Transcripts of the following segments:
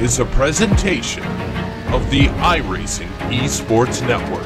is a presentation of the iRacing Esports Network.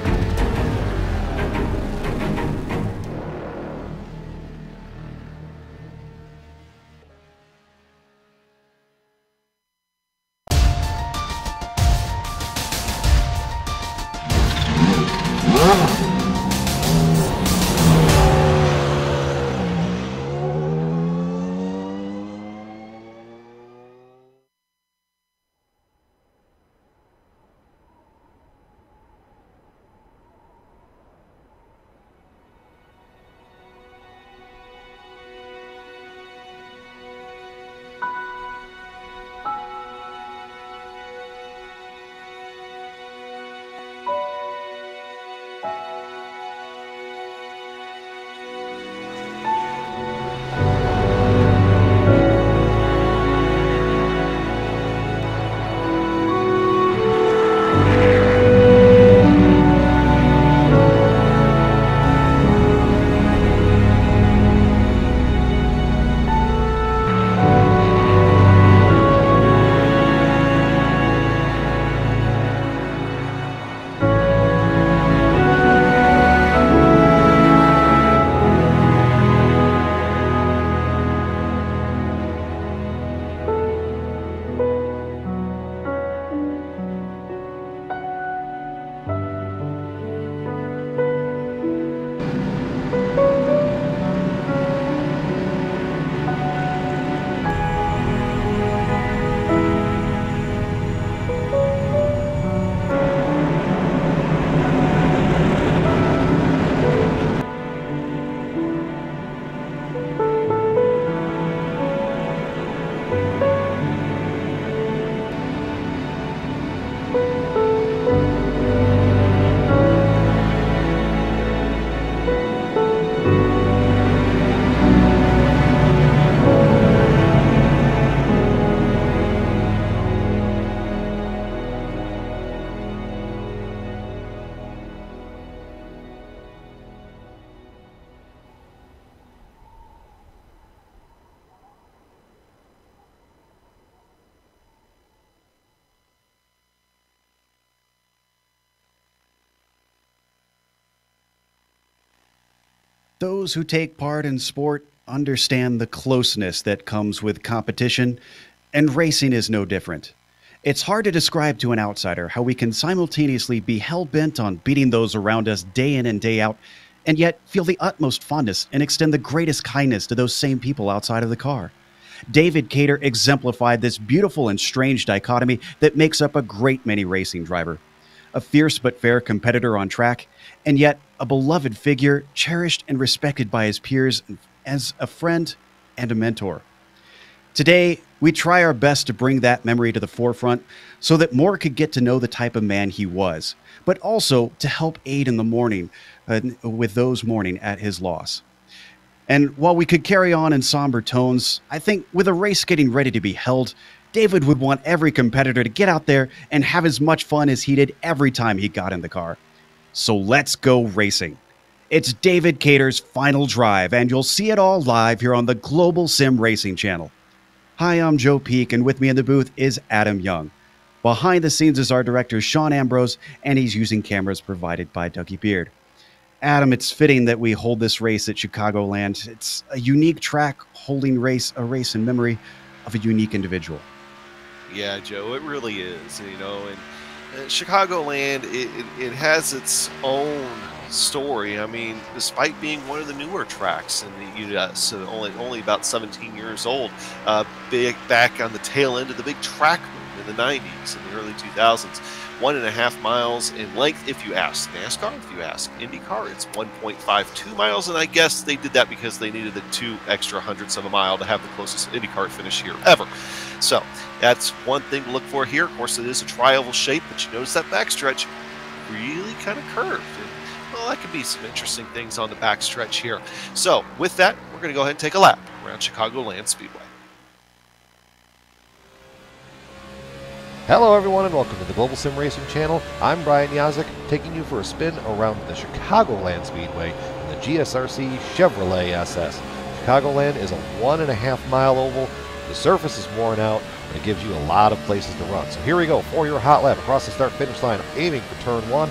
Those who take part in sport understand the closeness that comes with competition, and racing is no different. It's hard to describe to an outsider how we can simultaneously be hell-bent on beating those around us day in and day out, and yet feel the utmost fondness and extend the greatest kindness to those same people outside of the car. David Cater exemplified this beautiful and strange dichotomy that makes up a great many racing driver. A fierce but fair competitor on track, and yet a beloved figure, cherished and respected by his peers as a friend and a mentor. Today, we try our best to bring that memory to the forefront so that more could get to know the type of man he was, but also to help aid in the mourning with those mourning at his loss. And while we could carry on in somber tones, I think with a race getting ready to be held, David would want every competitor to get out there and have as much fun as he did every time he got in the car. So let's go racing. It's David Cater's final drive, and you'll see it all live here on the Global Sim Racing channel. Hi, I'm Joe Peak, and with me in the booth is Adam Young. Behind the scenes is our director, Sean Ambrose, and he's using cameras provided by Dougie Beard. Adam, it's fitting that we hold this race at Chicagoland. It's a unique track holding a race in memory of a unique individual. Yeah, Joe, it really is, you know, and Chicagoland, it has its own story. I mean, despite being one of the newer tracks in the U.S., only about 17 years old, back on the tail end of the big track boom in the 90s and the early 2000s. 1.5 miles in length if you ask NASCAR. If you ask IndyCar, it's 1.52 miles, and I guess they did that because they needed the 2 extra hundredths of a mile to have the closest IndyCar finish here ever. So that's one thing to look for here. Of course, it is a tri-oval shape, but you notice that backstretch really kind of curved. And, well, that could be some interesting things on the backstretch here. So with that, we're going to go ahead and take a lap around Chicagoland Speedway. Hello everyone and welcome to the Global Sim Racing channel. I'm Brian Yazek, taking you for a spin around the Chicagoland Speedway in the GSRC Chevrolet SS. Chicagoland is a 1.5 mile oval. The surface is worn out, and it gives you a lot of places to run. So here we go for your hot lap across the start-finish line, aiming for turn 1.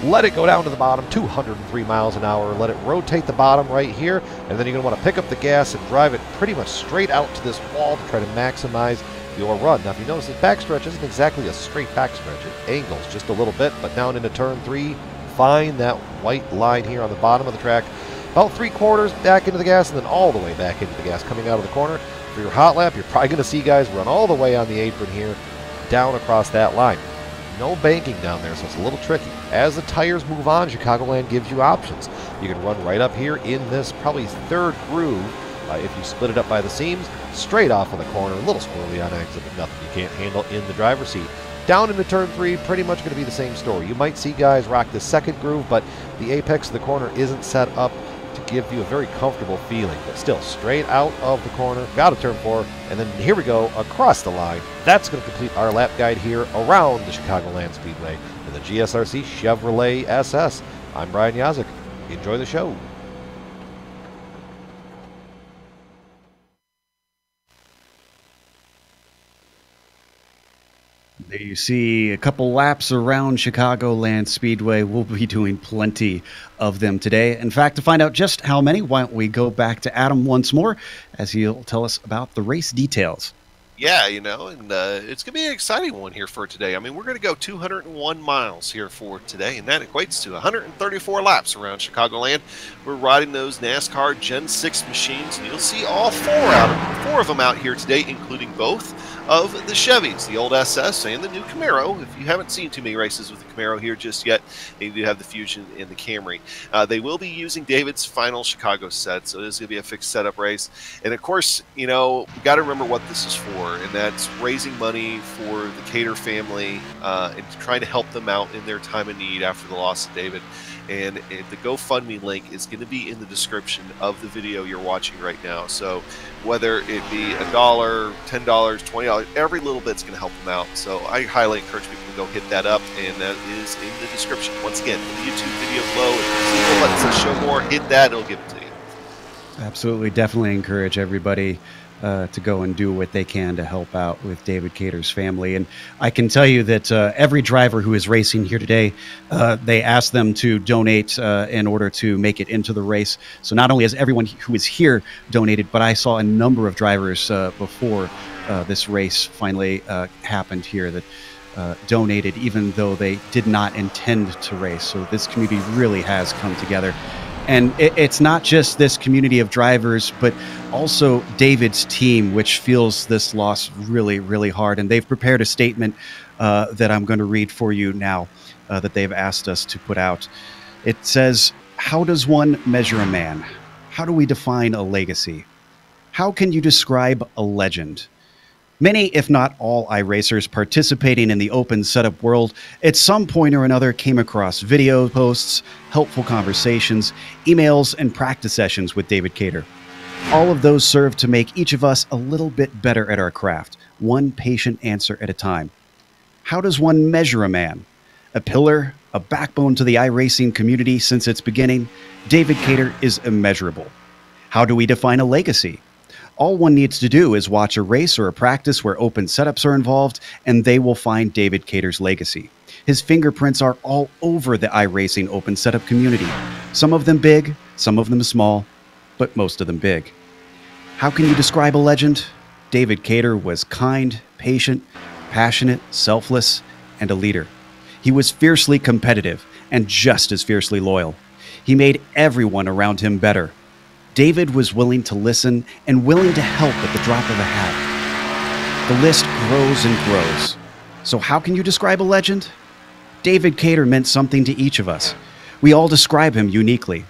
Let it go down to the bottom, 203 miles an hour. Let it rotate the bottom right here, and then you're going to want to pick up the gas and drive it pretty much straight out to this wall to try to maximize your run. Now, if you notice, the backstretch isn't exactly a straight backstretch. It angles just a little bit, but down into turn 3, find that white line here on the bottom of the track. About 3/4 back into the gas, and then all the way back into the gas coming out of the corner. For your hot lap, you're probably going to see guys run all the way on the apron here, down across that line. No banking down there, so it's a little tricky. As the tires move on, Chicagoland gives you options. You can run right up here in this probably 3rd groove, if you split it up by the seams, straight off of the corner, a little squirrely on exit, but nothing you can't handle in the driver's seat. Down into turn 3, pretty much going to be the same story. You might see guys rock the 2nd groove, but the apex of the corner isn't set up to give you a very comfortable feeling, but still straight out of the corner, got a turn 4, and then here we go across the line. That's going to complete our lap guide here around the Chicagoland Speedway in the GSRC Chevrolet SS. I'm Brian Yazik. Enjoy the show. There you see a couple laps around Chicagoland Speedway. We'll be doing plenty of them today. In fact, to find out just how many, why don't we go back to Adam once more as he'll tell us about the race details. Yeah, and it's going to be an exciting one here for today. I mean, we're going to go 201 miles here for today, and that equates to 134 laps around Chicagoland. We're riding those NASCAR Gen 6 machines, and you'll see all four of them out here today, including both of the Chevys, the old SS and the new Camaro. If you haven't seen too many races with the Camaro here just yet, they do have the Fusion and the Camry. They will be using David's final Chicago set, so this is going to be a fixed setup race. And of course, we got to remember what this is for, and that's raising money for the Cater family and trying to help them out in their time of need after the loss of David. And the GoFundMe link is going to be in the description of the video you're watching right now. So whether it be $1, $10, $20, every little bit's going to help them out. So I highly encourage people to go hit that up, and that is in the description. Once again, the YouTube video below, if the button says show more, hit that, it'll give it to you. Absolutely, definitely encourage everybody to go and do what they can to help out with David Cater's family. And I can tell you that every driver who is racing here today, they asked them to donate in order to make it into the race. So not only has everyone who is here donated, but I saw a number of drivers before this race finally happened here that donated, even though they did not intend to race. So this community really has come together. And it's not just this community of drivers, but also David's team, which feels this loss really, really hard. And they've prepared a statement that I'm going to read for you now that they've asked us to put out. It says, "How does one measure a man? How do we define a legacy? How can you describe a legend? Many, if not all, iRacers participating in the open setup world at some point or another came across video posts, helpful conversations, emails, and practice sessions with David Cater. All of those serve to make each of us a little bit better at our craft, one patient answer at a time. How does one measure a man? A pillar, a backbone to the iRacing community since its beginning, David Cater is immeasurable. How do we define a legacy? All one needs to do is watch a race or a practice where open setups are involved, and they will find David Cater's legacy. His fingerprints are all over the iRacing open setup community. Some of them big, some of them small, but most of them big. How can you describe a legend? David Cater was kind, patient, passionate, selfless, and a leader. He was fiercely competitive and just as fiercely loyal. He made everyone around him better. David was willing to listen and willing to help at the drop of a hat. The list grows and grows. So how can you describe a legend? David Cater meant something to each of us. We all describe him uniquely.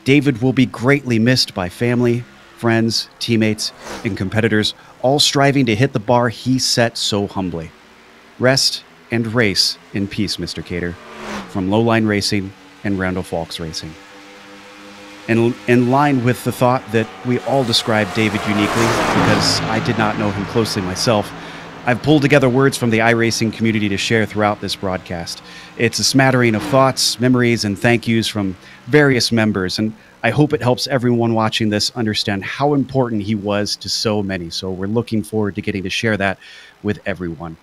David will be greatly missed by family, friends, teammates, and competitors, all striving to hit the bar he set so humbly. Rest and race in peace, Mr. Cater. From Lowline Racing and Randall Falks Racing." And in line with the thought that we all describe David uniquely, because I did not know him closely myself, I've pulled together words from the iRacing community to share throughout this broadcast. It's a smattering of thoughts, memories, and thank yous from various members, and I hope it helps everyone watching this understand how important he was to so many. So we're looking forward to getting to share that with everyone.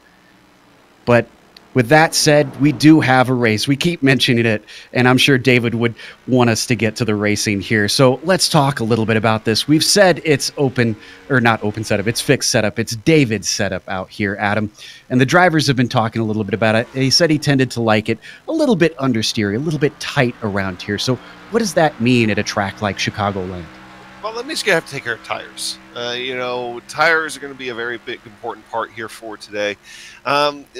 But with that said, we do have a race. We keep mentioning it, and I'm sure David would want us to get to the racing here. So let's talk a little bit about this. We've said it's open, or not open setup, it's fixed setup. It's David's setup out here, Adam. And the drivers have been talking a little bit about it. He said he tended to like it a little bit understeery, a little bit tight around here. So what does that mean at a track like Chicagoland? Well, that means you have to take care of tires. Tires are going to be a very big, important part here for today.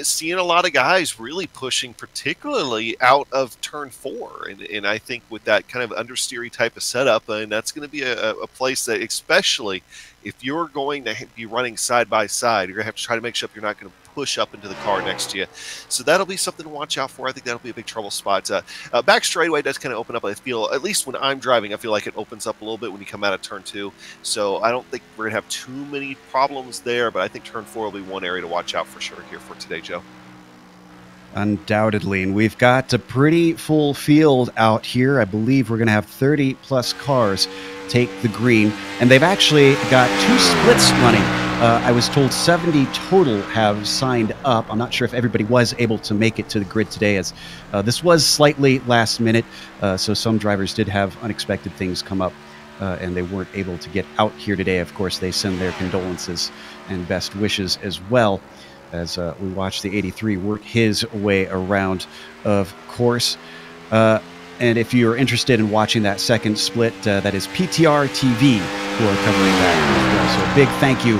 Seeing a lot of guys really pushing, particularly out of turn 4. And I think with that kind of understeery type of setup, and that's going to be a place that, especially if you're going to be running side by side, you're going to have to try to make sure you're not going to push up into the car next to you. So that'll be something to watch out for. I think that'll be a big trouble spot. Back straightaway does kind of open up. I feel, at least when I'm driving, I feel like it opens up a little bit when you come out of turn 2. So I don't think we're going to have too many problems there, but I think turn 4 will be one area to watch out for sure here for today, Joe. Undoubtedly, and we've got a pretty full field out here. I believe we're going to have 30 plus cars take the green, and they've actually got 2 splits running. I was told 70 total have signed up. I'm not sure if everybody was able to make it to the grid today, as this was slightly last minute, so some drivers did have unexpected things come up, and they weren't able to get out here today. Of course, they send their condolences and best wishes as well, as we watch the 83 work his way around, of course. And if you're interested in watching that second split, that is PTR TV who are covering that as well. So a big thank you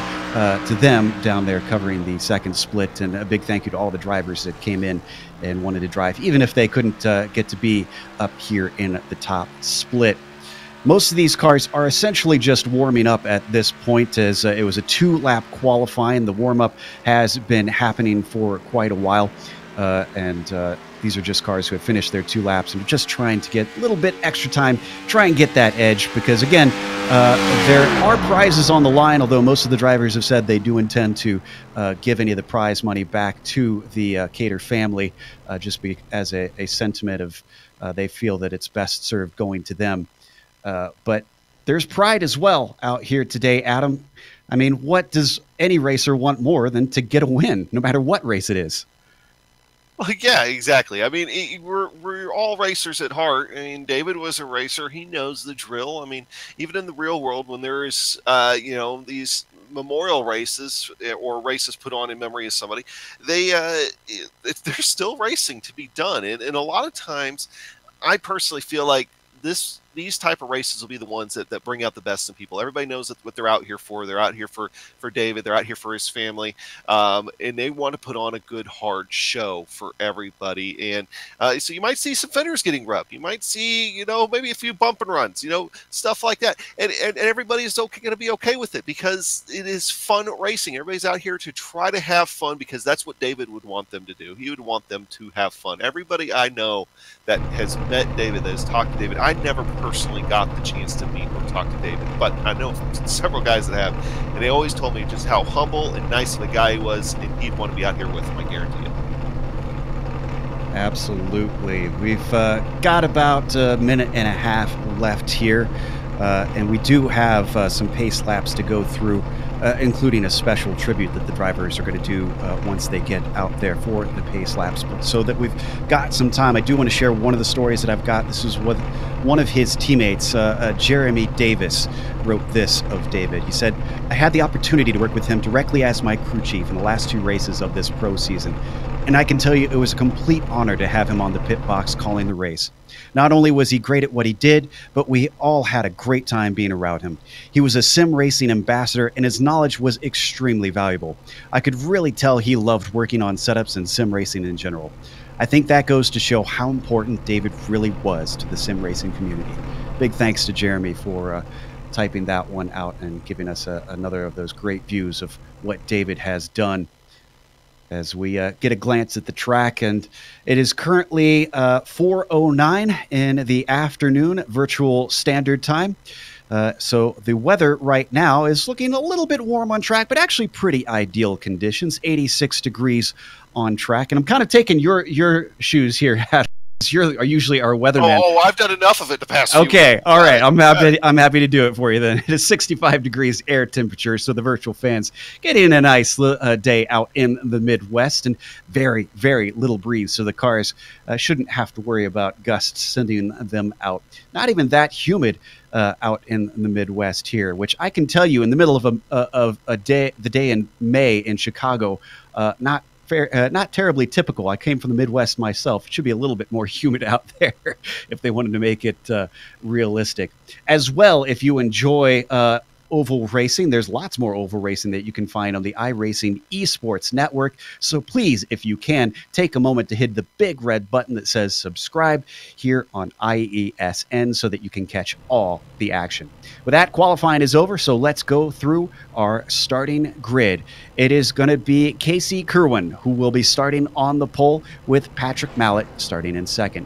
to them down there covering the second split, and a big thank you to all the drivers that came in and wanted to drive, even if they couldn't get to be up here in the top split. Most of these cars are essentially just warming up at this point, as it was a 2-lap qualifying. The warm-up has been happening for quite a while, and these are just cars who have finished their 2 laps and are just trying to get a little bit extra time, try and get that edge, because again, there are prizes on the line, although most of the drivers have said they do intend to give any of the prize money back to the Cater family, just as a sentiment of they feel that it's best served going to them. But there's pride as well out here today, Adam. I mean, what does any racer want more than to get a win, no matter what race it is? Well, yeah, exactly. I mean, we're all racers at heart. I mean, David was a racer. He knows the drill. I mean, even in the real world, when there is, these memorial races or races put on in memory of somebody, they're still racing to be done. And a lot of times, I personally feel like these type of races will be the ones that bring out the best in people. Everybody knows what they're out here for. They're out here for David. They're out here for his family. And they want to put on a good, hard show for everybody. And so you might see some fenders getting rubbed. You might see, maybe a few bump and runs, stuff like that. And everybody is going to be okay with it, because it is fun racing. Everybody's out here to try to have fun, because that's what David would want them to do. He would want them to have fun. Everybody I know that has met David, that has talked to David, I never personally got the chance to meet or talk to David, but I know several guys that have, and they always told me just how humble and nice of a guy he was, and he'd want to be out here with him, I guarantee it. Absolutely. We've got about a minute and a half left here, and we do have some pace laps to go through, including a special tribute that the drivers are going to do once they get out there for the pace laps. But so that we've got some time, I do want to share one of the stories that I've got. This is what one of his teammates, Jeremy Davis, wrote this of David. He said, "I had the opportunity to work with him directly as my crew chief in the last 2 races of this pro season, and I can tell you it was a complete honor to have him on the pit box calling the race. Not only was he great at what he did, but we all had a great time being around him. He was a SimRacing ambassador, and his knowledge was extremely valuable. I could really tell he loved working on setups and SimRacing in general. I think that goes to show how important David really was to the SimRacing community." Big thanks to Jeremy for typing that one out and giving us another of those great views of what David has done. as we get a glance at the track. And it is currently 4:09 in the afternoon, virtual standard time. So the weather right now is looking a little bit warm on track, but actually pretty ideal conditions, 86 degrees on track. And I'm kind of taking your shoes here, Adam. You're usually our weatherman. Oh, I've done enough of it the past few Okay, weeks. all right. I'm happy to do it for you then. It is 65 degrees air temperature, so the virtual fans getting a nice day out in the Midwest, and very, very little breeze, so the cars shouldn't have to worry about gusts sending them out. Not even that humid out in the Midwest here, which I can tell you in the middle of a day, the day in May in Chicago, not terribly typical. I came from the Midwest myself. It should be a little bit more humid out there if they wanted to make it realistic. As well, if you enjoy oval racing, there's lots more oval racing that you can find on the iRacing Esports Network. So please, if you can, take a moment to hit the big red button that says subscribe here on IESN so that you can catch all the action. With that, qualifying is over, so let's go through our starting grid. It is going to be Casey Kerwin who will be starting on the pole, with Patrick Mallet starting in second.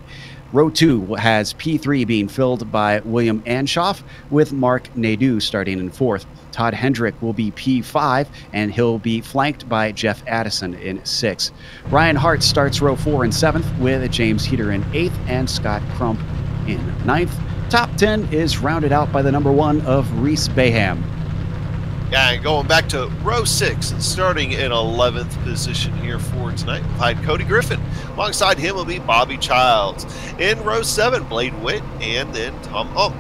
Row 2 has P3 being filled by William Anschoff, with Mark Nadeau starting in fourth. Todd Hendrick will be P5, and he'll be flanked by Jeff Addison in sixth. Ryan Hart starts row 4 and seventh, with James Heater in eighth and Scott Crump in ninth. Top 10 is rounded out by the number 1 of Reese Baham. Yeah, and going back to row 6, starting in 11th position here for tonight, behind Cody Griffin. Alongside him will be Bobby Childs. In row 7, Blade Witt, and then Tom Ump.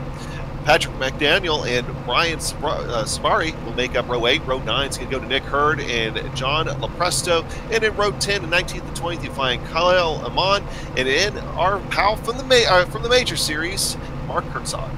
Patrick McDaniel and Brian Sabari will make up row 8. Row 9 is going to go to Nick Hurd and John Lopresto. And in row 10 and 19th and 20th, you find Kyle Amon. And in our pal from the Major Series, Mark Herzog.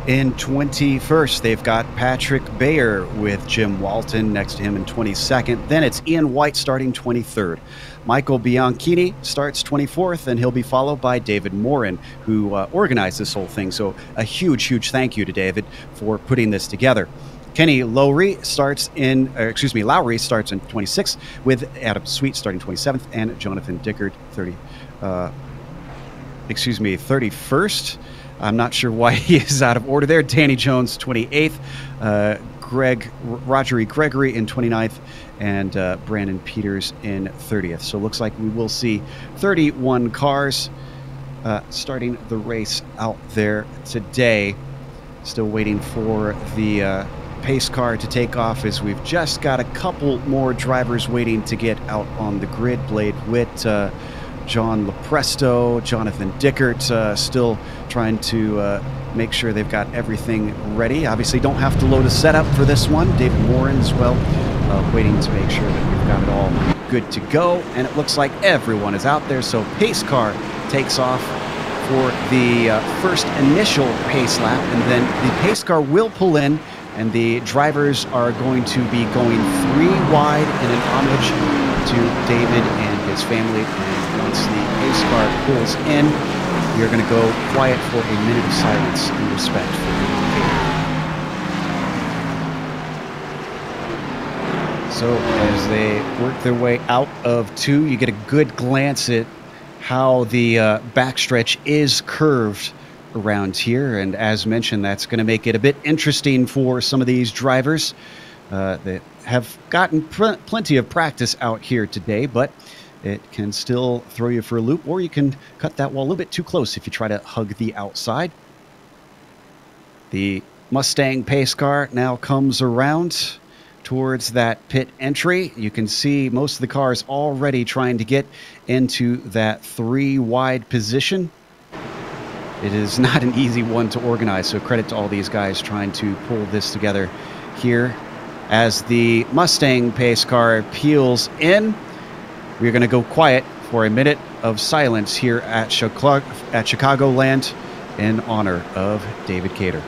In 21st, they've got Patrick Bayer with Jim Walton next to him in 22nd. Then it's Ian White starting 23rd. Michael Bianchini starts 24th, and he'll be followed by David Morin, who organized this whole thing. So a huge, huge thank you to David for putting this together. Kenny Lowry starts in 26th, with Adam Sweet starting 27th, and Jonathan Dickert 31st. I'm not sure why he is out of order there. Danny Jones, 28th. Roger E. Gregory in 29th. And Brandon Peters in 30th. So it looks like we will see 31 cars starting the race out there today. Still waiting for the pace car to take off, as we've just got a couple more drivers waiting to get out on the grid. Blade Witt, John Lopresto, Jonathan Dickert, still trying to make sure they've got everything ready. Obviously don't have to load a setup for this one. David Morin as well, waiting to make sure that we've got it all good to go. And it looks like everyone is out there, so pace car takes off for the first initial pace lap, and then the pace car will pull in, and the drivers are going to be going 3 wide in an homage to David and his family. And once the pace car pulls in, we are going to go quiet for a minute of silence in respect for David. So as they work their way out of 2, you get a good glance at how the backstretch is curved around here. And as mentioned, that's going to make it a bit interesting for some of these drivers that have gotten plenty of practice out here today, but it can still throw you for a loop, or you can cut that wall a little bit too close if you try to hug the outside. The Mustang pace car now comes around towards that pit entry. You can see most of the cars already trying to get into that 3 wide position. It is not an easy one to organize, so credit to all these guys trying to pull this together here. As the Mustang pace car peels in, we're going to go quiet for a minute of silence here at Chicagoland in honor of David Cater.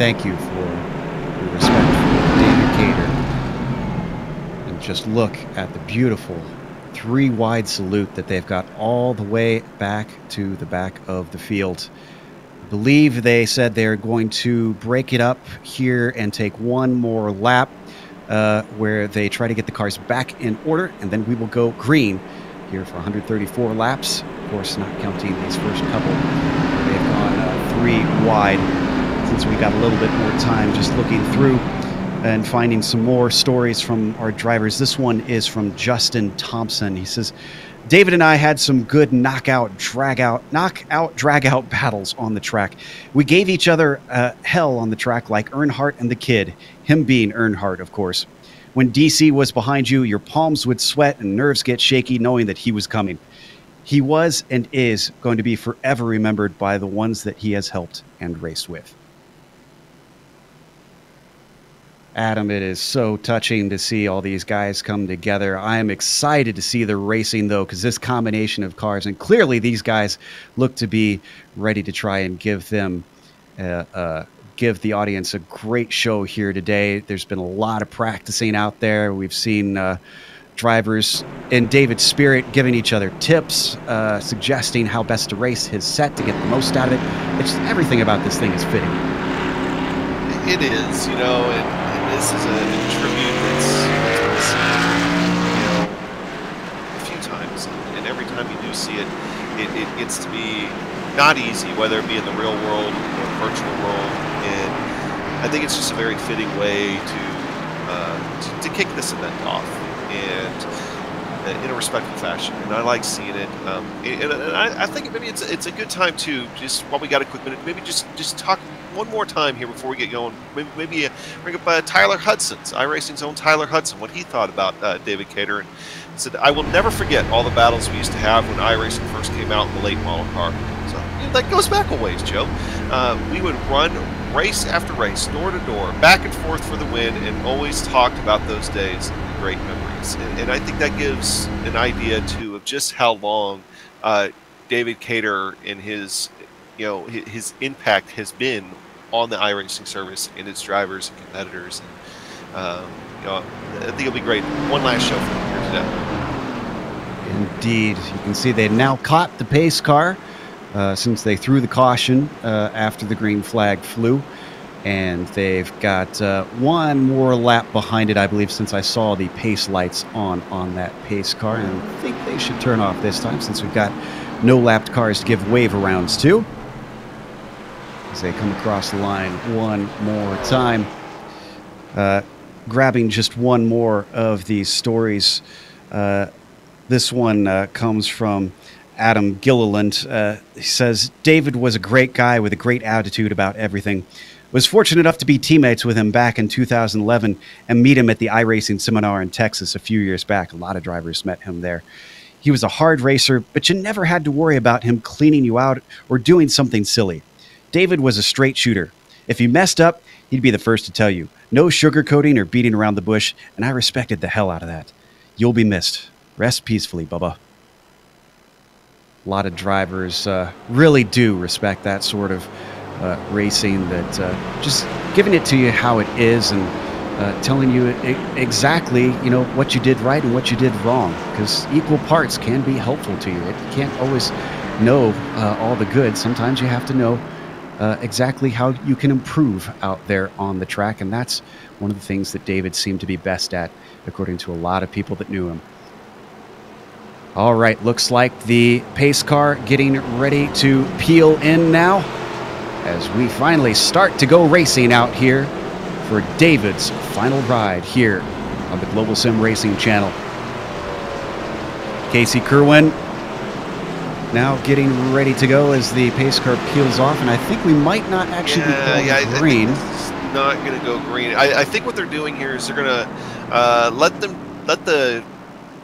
thank you for your respect for David Cater. And just look at the beautiful 3-wide salute that they've got all the way back to the back of the field. I believe they said they're going to break it up here and take one more lap where they try to get the cars back in order, and then we will go green here for 134 laps. Of course, not counting these first couple. They've gone 3 wide. Since we got a little bit more time just looking through and finding some more stories from our drivers. This one is from Justin Thompson. He says, David and I had some good knockout, drag-out battles on the track. We gave each other hell on the track like Earnhardt and the Kid, him being Earnhardt, of course. When DC was behind you, your palms would sweat and nerves get shaky knowing that he was coming. He was and is going to be forever remembered by the ones that he has helped and raced with. Adam, it is so touching to see all these guys come together. I am excited to see the racing, though, because this combination of cars, and clearly these guys look to be ready to try and give the audience a great show here today. There's been a lot of practicing out there. We've seen drivers in David's spirit giving each other tips, suggesting how best to race his set to get the most out of it. It's everything about this thing is fitting. It is, and this is a tribute that's been seen, a few times, and every time you do see it, it gets to be not easy, whether it be in the real world or the virtual world, and I think it's just a very fitting way to kick this event off, and in a respectful fashion, and I like seeing it, and I think maybe it's a good time to, just while we got a quick minute, maybe just talk one more time here before we get going. Maybe bring up Tyler Hudson's, iRacing's own Tyler Hudson, what he thought about David Cater, and said, I will never forget all the battles we used to have when iRacing first came out in the late model car. So that goes back a ways, Joe. We would run race after race, door to door, back and forth for the win, and always talked about those days and great memories. And I think that gives an idea too of just how long David Cater and his impact has been on the iRacing service and its drivers and competitors. And I think it'll be great. One last show from here today. Indeed. You can see they now caught the pace car since they threw the caution after the green flag flew. And they've got one more lap behind it, I believe, since I saw the pace lights on that pace car. And I think they should turn off this time since we've got no lapped cars to give wave arounds to. As they come across the line one more time. Grabbing just one more of these stories. This one comes from Adam Gilliland. He says, David was a great guy with a great attitude about everything. Was fortunate enough to be teammates with him back in 2011 and meet him at the iRacing seminar in Texas a few years back. A lot of drivers met him there. He was a hard racer, but you never had to worry about him cleaning you out or doing something silly. David was a straight shooter. If he messed up, he'd be the first to tell you. No sugarcoating or beating around the bush, and I respected the hell out of that. You'll be missed. Rest peacefully, Bubba. A lot of drivers really do respect that sort of racing, that just giving it to you how it is and telling you exactly, what you did right and what you did wrong, because equal parts can be helpful to you. You can't always know all the good. Sometimes you have to know exactly how you can improve out there on the track, and that's one of the things that David seemed to be best at, according to a lot of people that knew him. All right, looks like the pace car getting ready to peel in now as we finally start to go racing out here for David's final ride here on the Global Sim Racing channel. Casey Kerwin now getting ready to go as the pace car peels off, and I think we might not actually be going green. It's not going to go green. I think what they're doing here is they're going to let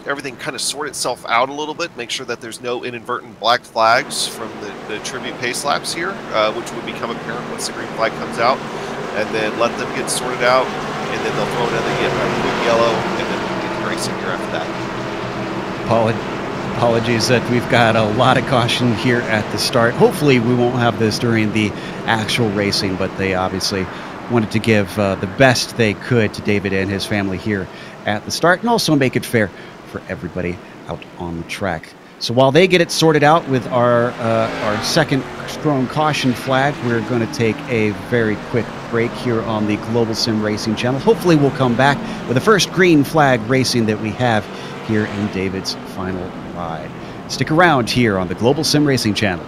everything kind of sort itself out a little bit, make sure that there's no inadvertent black flags from the tribute pace laps here, which would become apparent once the green flag comes out, and then let them get sorted out, and then they'll throw another quick yellow, and then we'll get racing here after that. Paul, Apologies that we've got a lot of caution here at the start. Hopefully we won't have this during the actual racing, but they obviously wanted to give the best they could to David and his family here at the start, and also make it fair for everybody out on the track. So while they get it sorted out with our second strong caution flag, we're going to take a very quick break here on the Global Sim Racing channel. Hopefully we'll come back with the first green flag racing that we have here in David's final ride. Stick around here on the Global Sim Racing channel.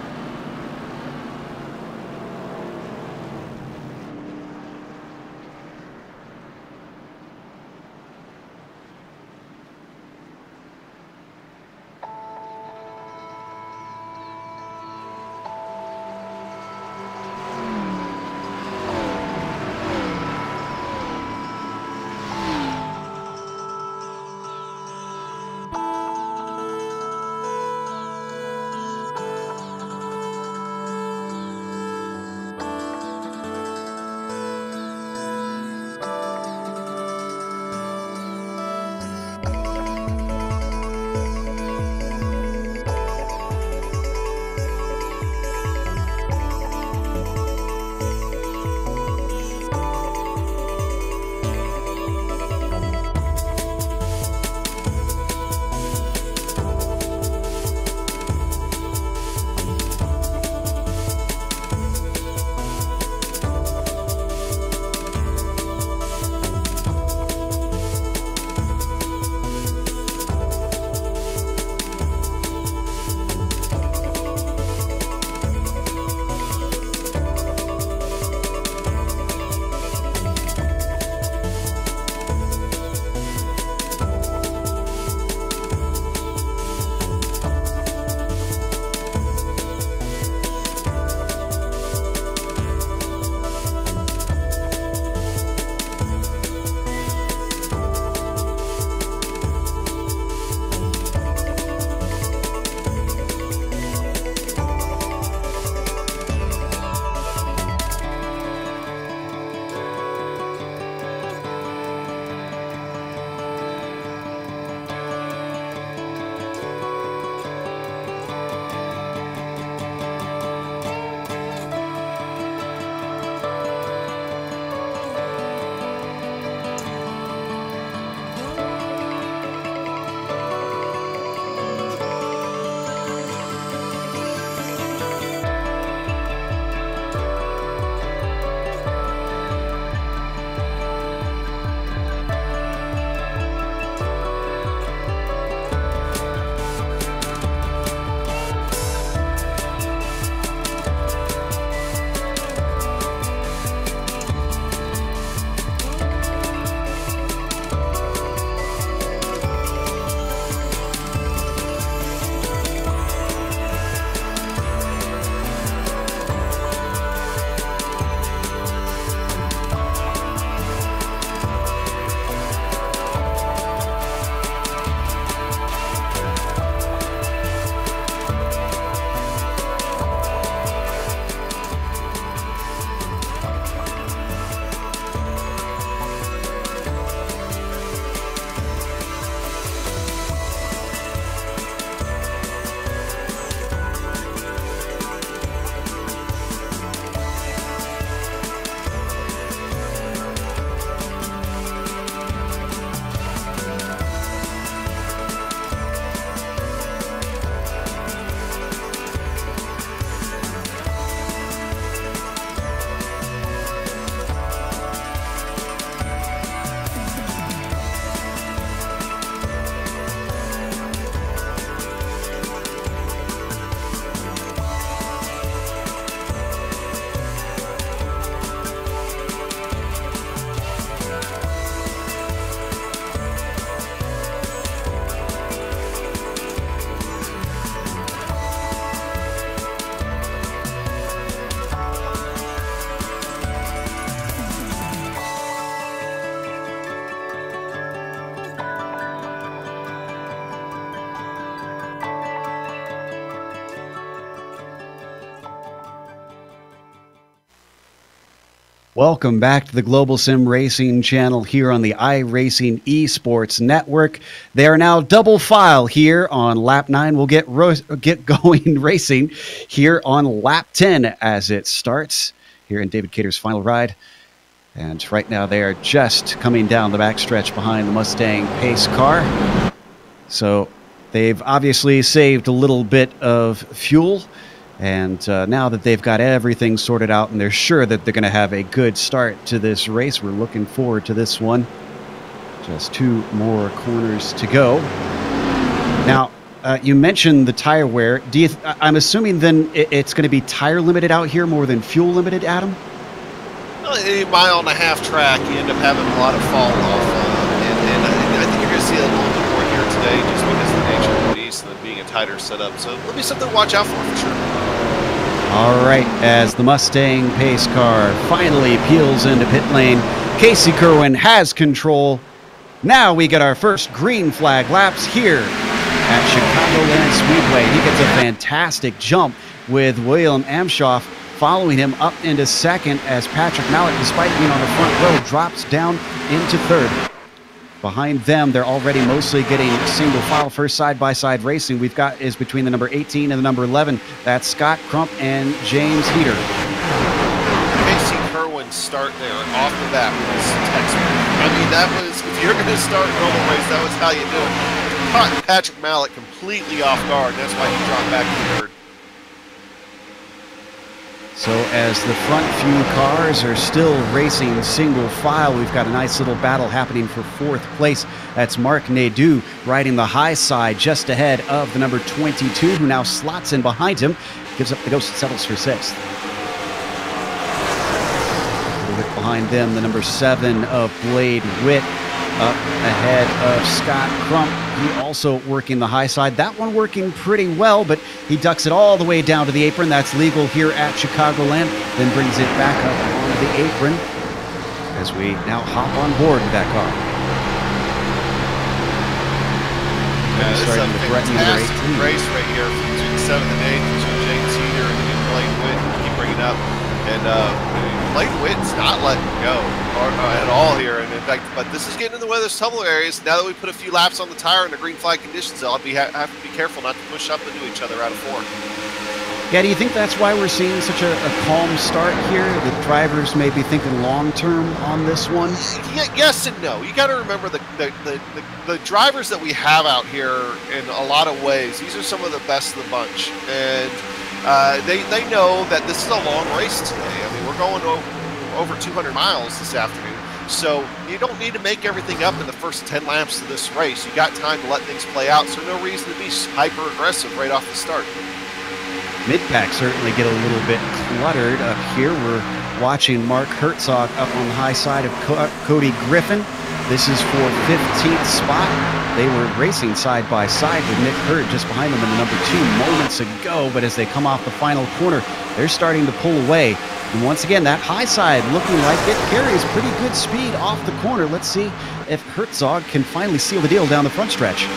Welcome back to the Global Sim Racing channel here on the iRacing Esports Network. They are now double file here on lap 9. We'll get going racing here on lap 10 as it starts here in David Cater's final ride. And right now they are just coming down the backstretch behind the Mustang pace car. So they've obviously saved a little bit of fuel. And now that they've got everything sorted out and they're sure that they're going to have a good start to this race, we're looking forward to this one. Just 2 more corners to go. Now, you mentioned the tire wear. I'm assuming then it's going to be tire limited out here more than fuel limited, Adam? A mile-and-a-half track, you end up having a lot of fall off. And I think you're going to see a little bit more here today just because of the nature of the beast and being a tighter setup. So it'll be something to watch out for sure. All right, as the Mustang pace car finally peels into pit lane, Casey Kerwin has control. Now we get our first green flag laps here at Chicagoland Speedway. He gets a fantastic jump with William Amshoff following him up into second as Patrick Mallett, despite being on the front row, drops down into third. Behind them, they're already mostly getting single file first side-by-side racing. We've got is between the number 18 and the number 11. That's Scott Crump and James Heater. Casey Kerwin's start there off the bat was textbook. I mean, that was, if you're going to start a normal race, that was how you do it. Caught Patrick Mallett completely off guard. That's why he dropped back to third. So as the front few cars are still racing single file, we've got a nice little battle happening for 4th place. That's Mark Nadeau riding the high side just ahead of the number 22, who now slots in behind him, gives up the ghost, settles for 6th. A little bit behind them, the number 7 of Blade Witt, up ahead of Scott Crump. He also working the high side. That one working pretty well, but he ducks it all the way down to the apron. That's legal here at Chicagoland. Then brings it back up onto the apron as we now hop on board with that car. Yeah, this is a fantastic 18. race right here between 7th and 8th between James Heater and Blade Witt. Keep bringing up. And Blade Witt's not letting go at all here. And in fact, but this is getting in the weather's trouble areas. Now that we put a few laps on the tire in the green flag conditions, I'll have to be careful not to push up into each other out of 4. Yeah, do you think that's why we're seeing such a calm start here? The drivers may be thinking long-term on this one? Yes and no. You got to remember the drivers that we have out here in a lot of ways, these are some of the best of the bunch. And they know that this is a long race today. I mean, we're going over 200 miles this afternoon. So you don't need to make everything up in the first 10 laps of this race. You got time to let things play out, so no reason to be hyper-aggressive right off the start. Mid-pack certainly get a little bit cluttered up here. We're watching Mark Herzog up on the high side of Cody Griffin. This is for 15th spot. They were racing side by side with Nick Hurd just behind them in the number 2 moments ago, but as they come off the final corner, they're starting to pull away. And once again, that high side looking like it carries pretty good speed off the corner. Let's see if Herzog can finally seal the deal down the front stretch.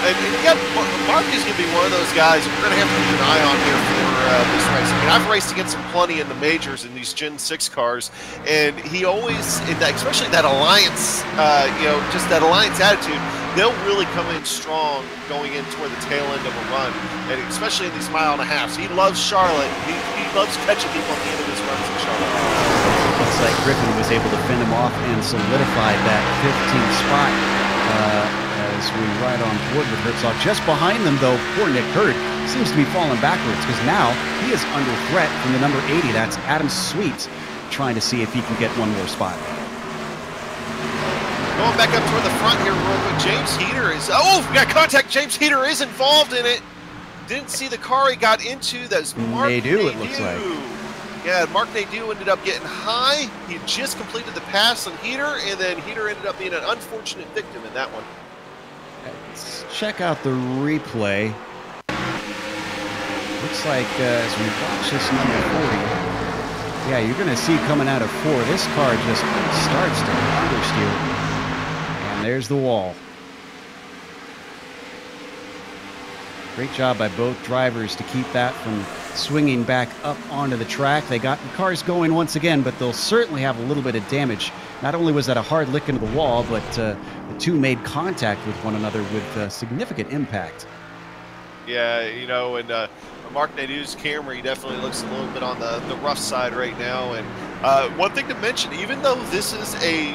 And yeah, Mark is going to be one of those guys we're going to have to keep an eye on here for this race. I mean, I've raced against him plenty in the majors in these Gen 6 cars, and he always, especially that Alliance, just that Alliance attitude, they'll really come in strong going in toward the tail end of a run, and especially in these mile-and-a-halves. He loves Charlotte. He loves catching people at the end of his runs in Charlotte. Looks like Griffin was able to fend him off and solidified that 15th spot. As we ride on board with Herzog. Just behind them, though, poor Nick Hurd seems to be falling backwards because now he is under threat from the number 80. That's Adam Sweet, trying to see if he can get one more spot. Going back up toward the front here real quick. James Heater is... Oh, we got contact. James Heater is involved in it. Didn't see the car he got into. That's Mark Nadeau, it looks like. Yeah, Mark Nadeau ended up getting high. He just completed the pass on Heater, and then Heater ended up being an unfortunate victim in that one. Let's check out the replay. Looks like as we watch this number 40, yeah, you're going to see coming out of 4, this car just starts to understeer. And there's the wall. Great job by both drivers to keep that from swinging back up onto the track. They got the cars going once again, but they'll certainly have a little bit of damage. Not only was that a hard lick into the wall, but the two made contact with one another with significant impact. Yeah, you know, and Mark Nadeau's Camry definitely looks a little bit on the rough side right now. And one thing to mention, even though this is a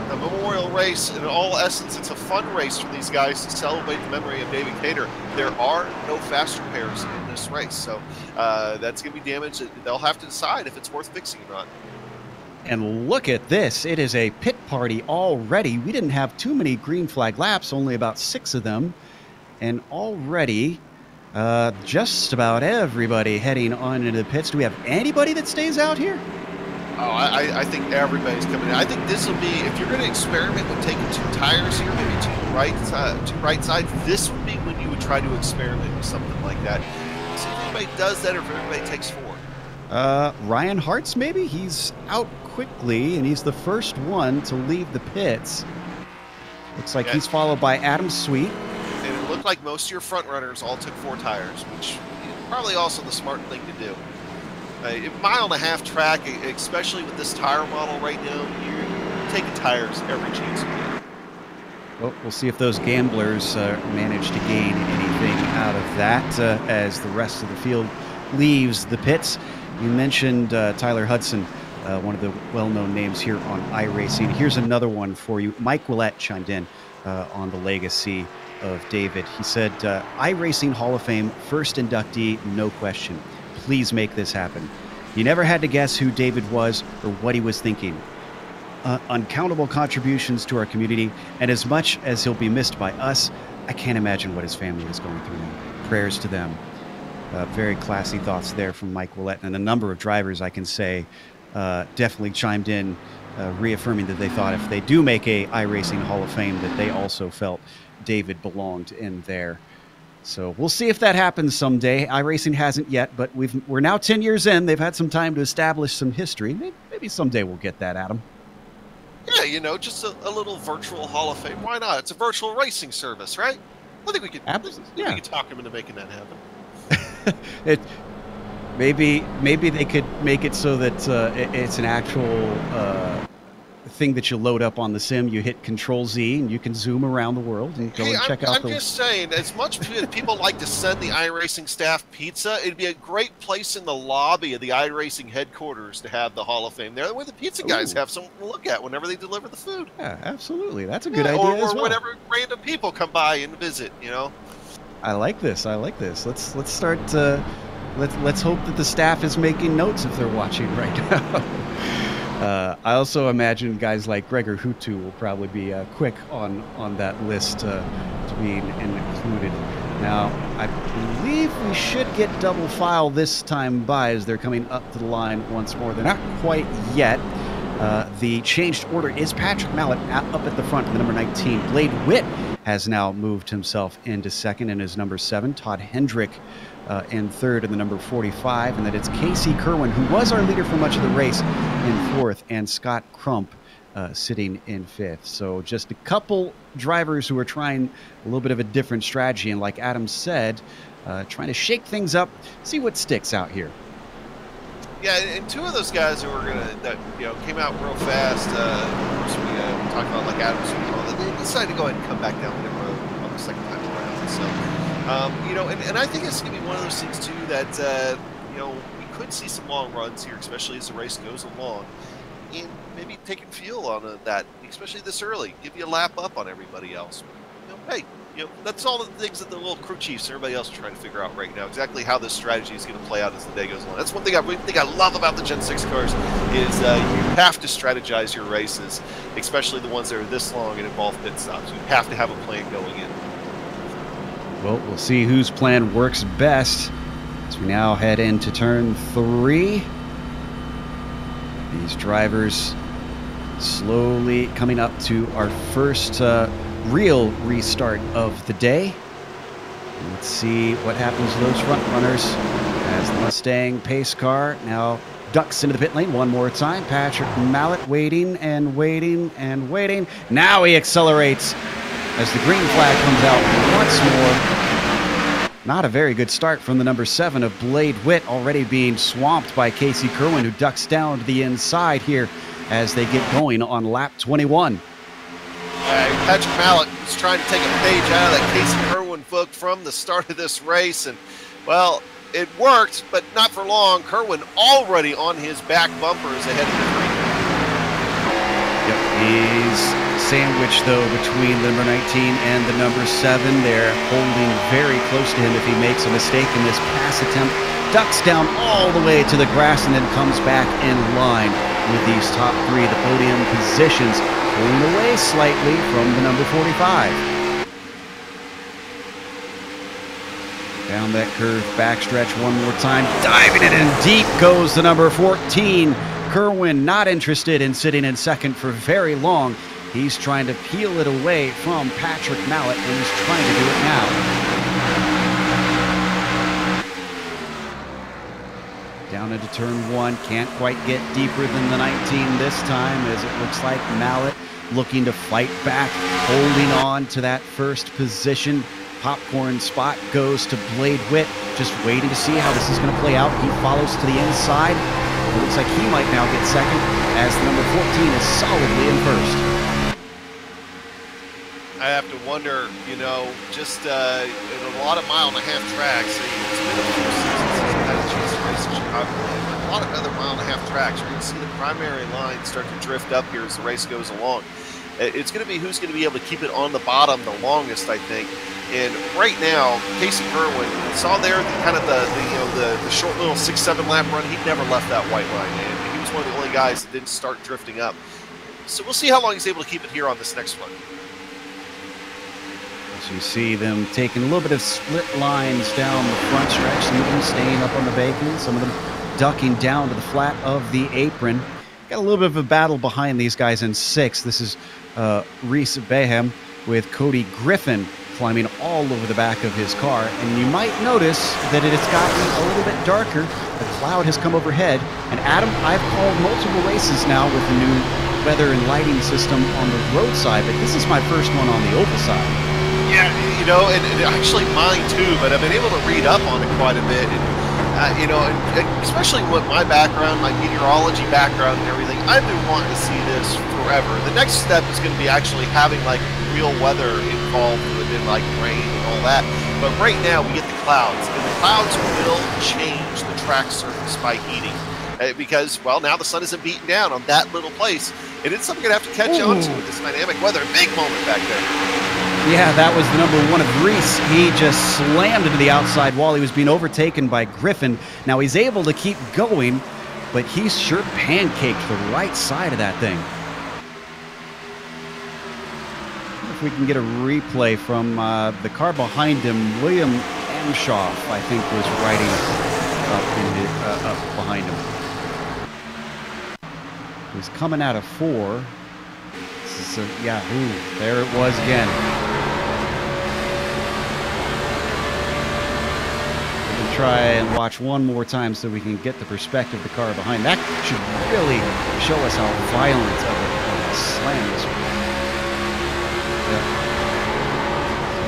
memorial race, in all essence, it's a fun race for these guys to celebrate the memory of David Cater. There are no fast repairs in this race, so that's going to be damage that they'll have to decide if it's worth fixing or not. And look at this. It is a pit party already. We didn't have too many green flag laps, only about 6 of them. And already, just about everybody heading on into the pits. Do we have anybody that stays out here? Oh, I think everybody's coming in. I think this will be, if you're going to experiment with taking 2 tires here, maybe two right sides, this would be when you would try to experiment with something like that. See if anybody does that or if everybody takes 4. Ryan Hartz, maybe? He's out quickly, and he's the first one to leave the pits. Looks like he's followed by Adam Sweet. And it looked like most of your front runners all took 4 tires, which is probably also the smart thing to do. A mile-and-a-half track, especially with this tire model right now, you're taking tires every chance you get. Well, we'll see if those gamblers manage to gain anything out of that as the rest of the field leaves the pits. You mentioned Tyler Hudson, one of the well-known names here on iRacing. Here's another one for you. Mike Willett chimed in on the legacy of David. He said, iRacing Hall of Fame, first inductee, no question. Please make this happen. You never had to guess who David was or what he was thinking. Uncountable contributions to our community, and as much as he'll be missed by us, I can't imagine what his family is going through now. Prayers to them. Very classy thoughts there from Mike Willett, and a number of drivers, I can say, definitely chimed in, reaffirming that they thought if they do make a iRacing Hall of Fame, that they also felt David belonged in there. So we'll see if that happens someday. iRacing hasn't yet, but we're now 10 years in. They've had some time to establish some history. Maybe someday we'll get that, Adam. Yeah, you know, just a little virtual Hall of Fame. Why not? It's a virtual racing service, right? I think we could, we could talk them into making that happen. Maybe they could make it so that it's an actual thing that you load up on the sim. You hit Control-Z and you can zoom around the world and go and check out. I'm just saying, as much as people like to send the iRacing staff pizza, it'd be a great place in the lobby of the iRacing headquarters to have the Hall of Fame there. That way the pizza guys have something to look at whenever they deliver the food. Yeah, absolutely. That's a good idea as well. Or whenever random people come by and visit, you know. I like this. I like this. Let's start. Let's hope that the staff is making notes if they're watching right now. I also imagine guys like Gregor Hutu will probably be quick on that list to be included. Now, I believe we should get double file this time by as they're coming up to the line once more. They're not quite yet. The changed order is Patrick Mallet up at the front in the number 19. Blade Witt has now moved himself into second and is number 7. Todd Hendrick in third in the number 45. And then it's Casey Kerwin, who was our leader for much of the race, in fourth, and Scott Crump sitting in fifth. So just a couple drivers who are trying a little bit of a different strategy. And like Adam said, trying to shake things up, see what sticks out here. Yeah, and 2 of those guys who were that came out real fast. We talked about like Adams, they decided to go ahead and come back down the road on the second time around. So, and I think it's going to be one of those things too that we could see some long runs here, especially as the race goes along, and maybe taking fuel on that, especially this early, give you a lap up on everybody else. Hey. That's all the things that the little crew chiefs and everybody else are trying to figure out right now, exactly how this strategy is going to play out as the day goes along. That's one thing I love about the Gen 6 cars is you have to strategize your races, especially the ones that are this long and involve pit stops. You have to have a plan going in. Well, we'll see whose plan works best as we now head into turn 3. These drivers slowly coming up to our first real restart of the day. Let's see what happens to those front runners as the Mustang pace car now ducks into the pit lane one more time. Patrick Mallet waiting and waiting and waiting. Now he accelerates as the green flag comes out once more. Not a very good start from the number 7 of Blade Witt, already being swamped by Casey Kerwin, who ducks down to the inside here as they get going on lap 21. Patrick Mallett was trying to take a page out of that Casey Kerwin book from the start of this race, and, well, it worked, but not for long. Kerwin already on his back bumpers ahead of the green. Yep, he's sandwiched, though, between the number 19 and the number 7. They're holding very close to him. If he makes a mistake in this pass attempt, ducks down all the way to the grass and then comes back in line with these top 3. The podium positions pulling away slightly from the number 45. Down that curve, backstretch one more time, diving it in deep goes the number 14. Kerwin not interested in sitting in second for very long. He's trying to peel it away from Patrick Mallett, and he's trying to do it now. Down into turn 1, can't quite get deeper than the 19 this time, as it looks like Mallett looking to fight back, holding on to that first position. Popcorn spot goes to Blade Witt, just waiting to see how this is going to play out. He follows to the inside. It looks like he might now get second, as the number 14 is solidly in first. I have to wonder, you know, just in a lot of mile-and-a-half tracks, it's been a few seasons since I've had a chance to race in Chicagoland, but a lot of other mile-and-a-half tracks, you're going to see the primary line start to drift up here as the race goes along. It's going to be who's going to be able to keep it on the bottom the longest, I think. And right now, Casey Kerwin, saw there the short little 6-7 lap run. He never left that white line, and he was one of the only guys that didn't start drifting up. So we'll see how long he's able to keep it here on this next one. So you see them taking a little bit of split lines down the front stretch, some of them staying up on the bacon, some of them ducking down to the flat of the apron. Got a little bit of a battle behind these guys in 6th. This is Reese Baham with Cody Griffin climbing all over the back of his car. And you might notice that it has gotten a little bit darker. The cloud has come overhead. And Adam, I've called multiple races now with the new weather and lighting system on the roadside, but this is my first one on the oval side. Yeah, you know, and actually mine too, but I've been able to read up on it quite a bit. And, you know, and especially with my background, my meteorology background and everything, I've been wanting to see this forever. The next step is going to be actually having, like, real weather involved within, like, rain and all that. But right now, we get the clouds, and the clouds will change the track surface by heating. Because, well, now the sun isn't beating down on that little place. And it's something you're going to have to catch on to with this dynamic weather. Big moment back there. Yeah, that was the number 1 of Reese. He just slammed into the outside wall. He was being overtaken by Griffin. Now he's able to keep going, but he's sure pancaked the right side of that thing. If we can get a replay from the car behind him, William Amshoff, I think, was riding up behind him. He's coming out of 4. This is there it was again. We can try and watch one more time so we can get the perspective of the car behind. That should really show us how violent of a slam this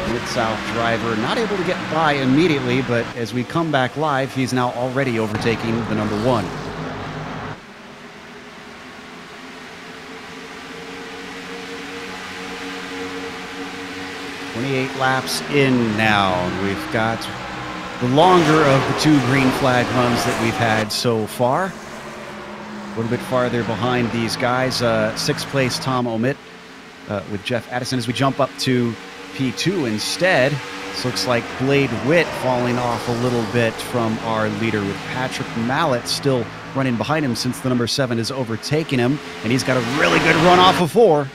was. Mid-South driver, not able to get by immediately, but as we come back live, he's now already overtaking the number 1. .8 laps in now. We've got the longer of the 2 green flag runs that we've had so far. A little bit farther behind these guys. 6th place Tom Omit with Jeff Addison as we jump up to P2 instead. This looks like Blade Witt falling off a little bit from our leader, with Patrick Mallett still running behind him since the number 7 has overtaken him, and he's got a really good run off of 4.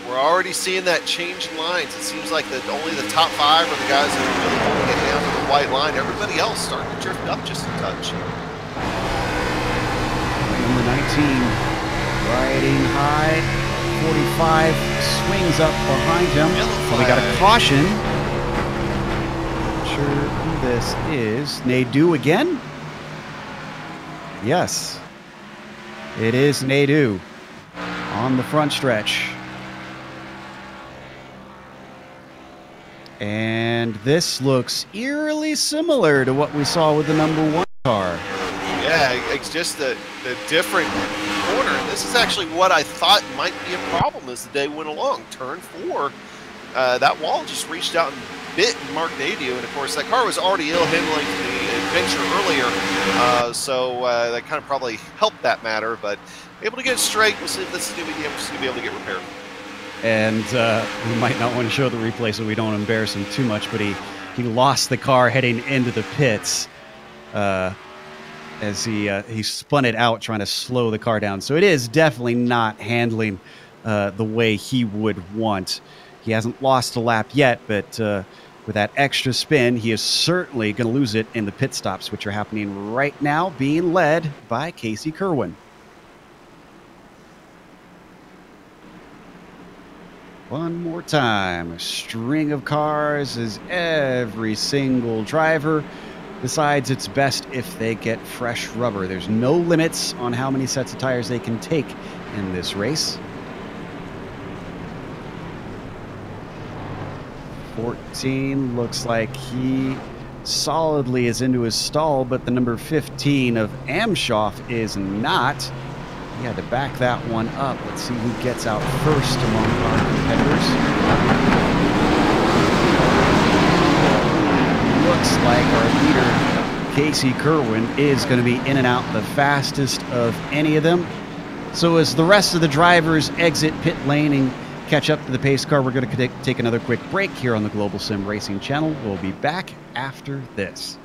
We're already seeing that change in lines. It seems like that only the top 5 are the guys that are really holding it down to the white line. Everybody else starting to drift up just a touch. Number 19 riding high. 45 swings up behind him. So we got a caution. Not sure who this is. Nadeau again? Yes. It is Nadeau on the front stretch. And this looks eerily similar to what we saw with the #1 car. Yeah, it's just the different corner. This is actually what I thought might be a problem as the day went along. Turn 4, that wall just reached out and bit Mark Nadeau, and of course that car was already ill-handling the adventure earlier, so that kind of probably helped that matter, but able to get it straight. We'll see if this is going to be able to get repaired. And we might not want to show the replay so we don't embarrass him too much, but he lost the car heading into the pits as he spun it out trying to slow the car down. So it is definitely not handling the way he would want. He hasn't lost a lap yet, but with that extra spin, he is certainly going to lose it in the pit stops, which are happening right now, being led by Casey Kerwin. One more time, a string of cars as every single driver decides it's best if they get fresh rubber. There's no limits on how many sets of tires they can take in this race. 14 looks like he solidly is into his stall, but the number 15 of Amshoff is not. He had to back that one up. Let's see who gets out first among our competitors. Looks like our leader, Casey Kerwin, is going to be in and out the fastest of any of them. So as the rest of the drivers exit pit lane and catch up to the pace car, we're going to take another quick break here on the Global Sim Racing channel. We'll be back after this.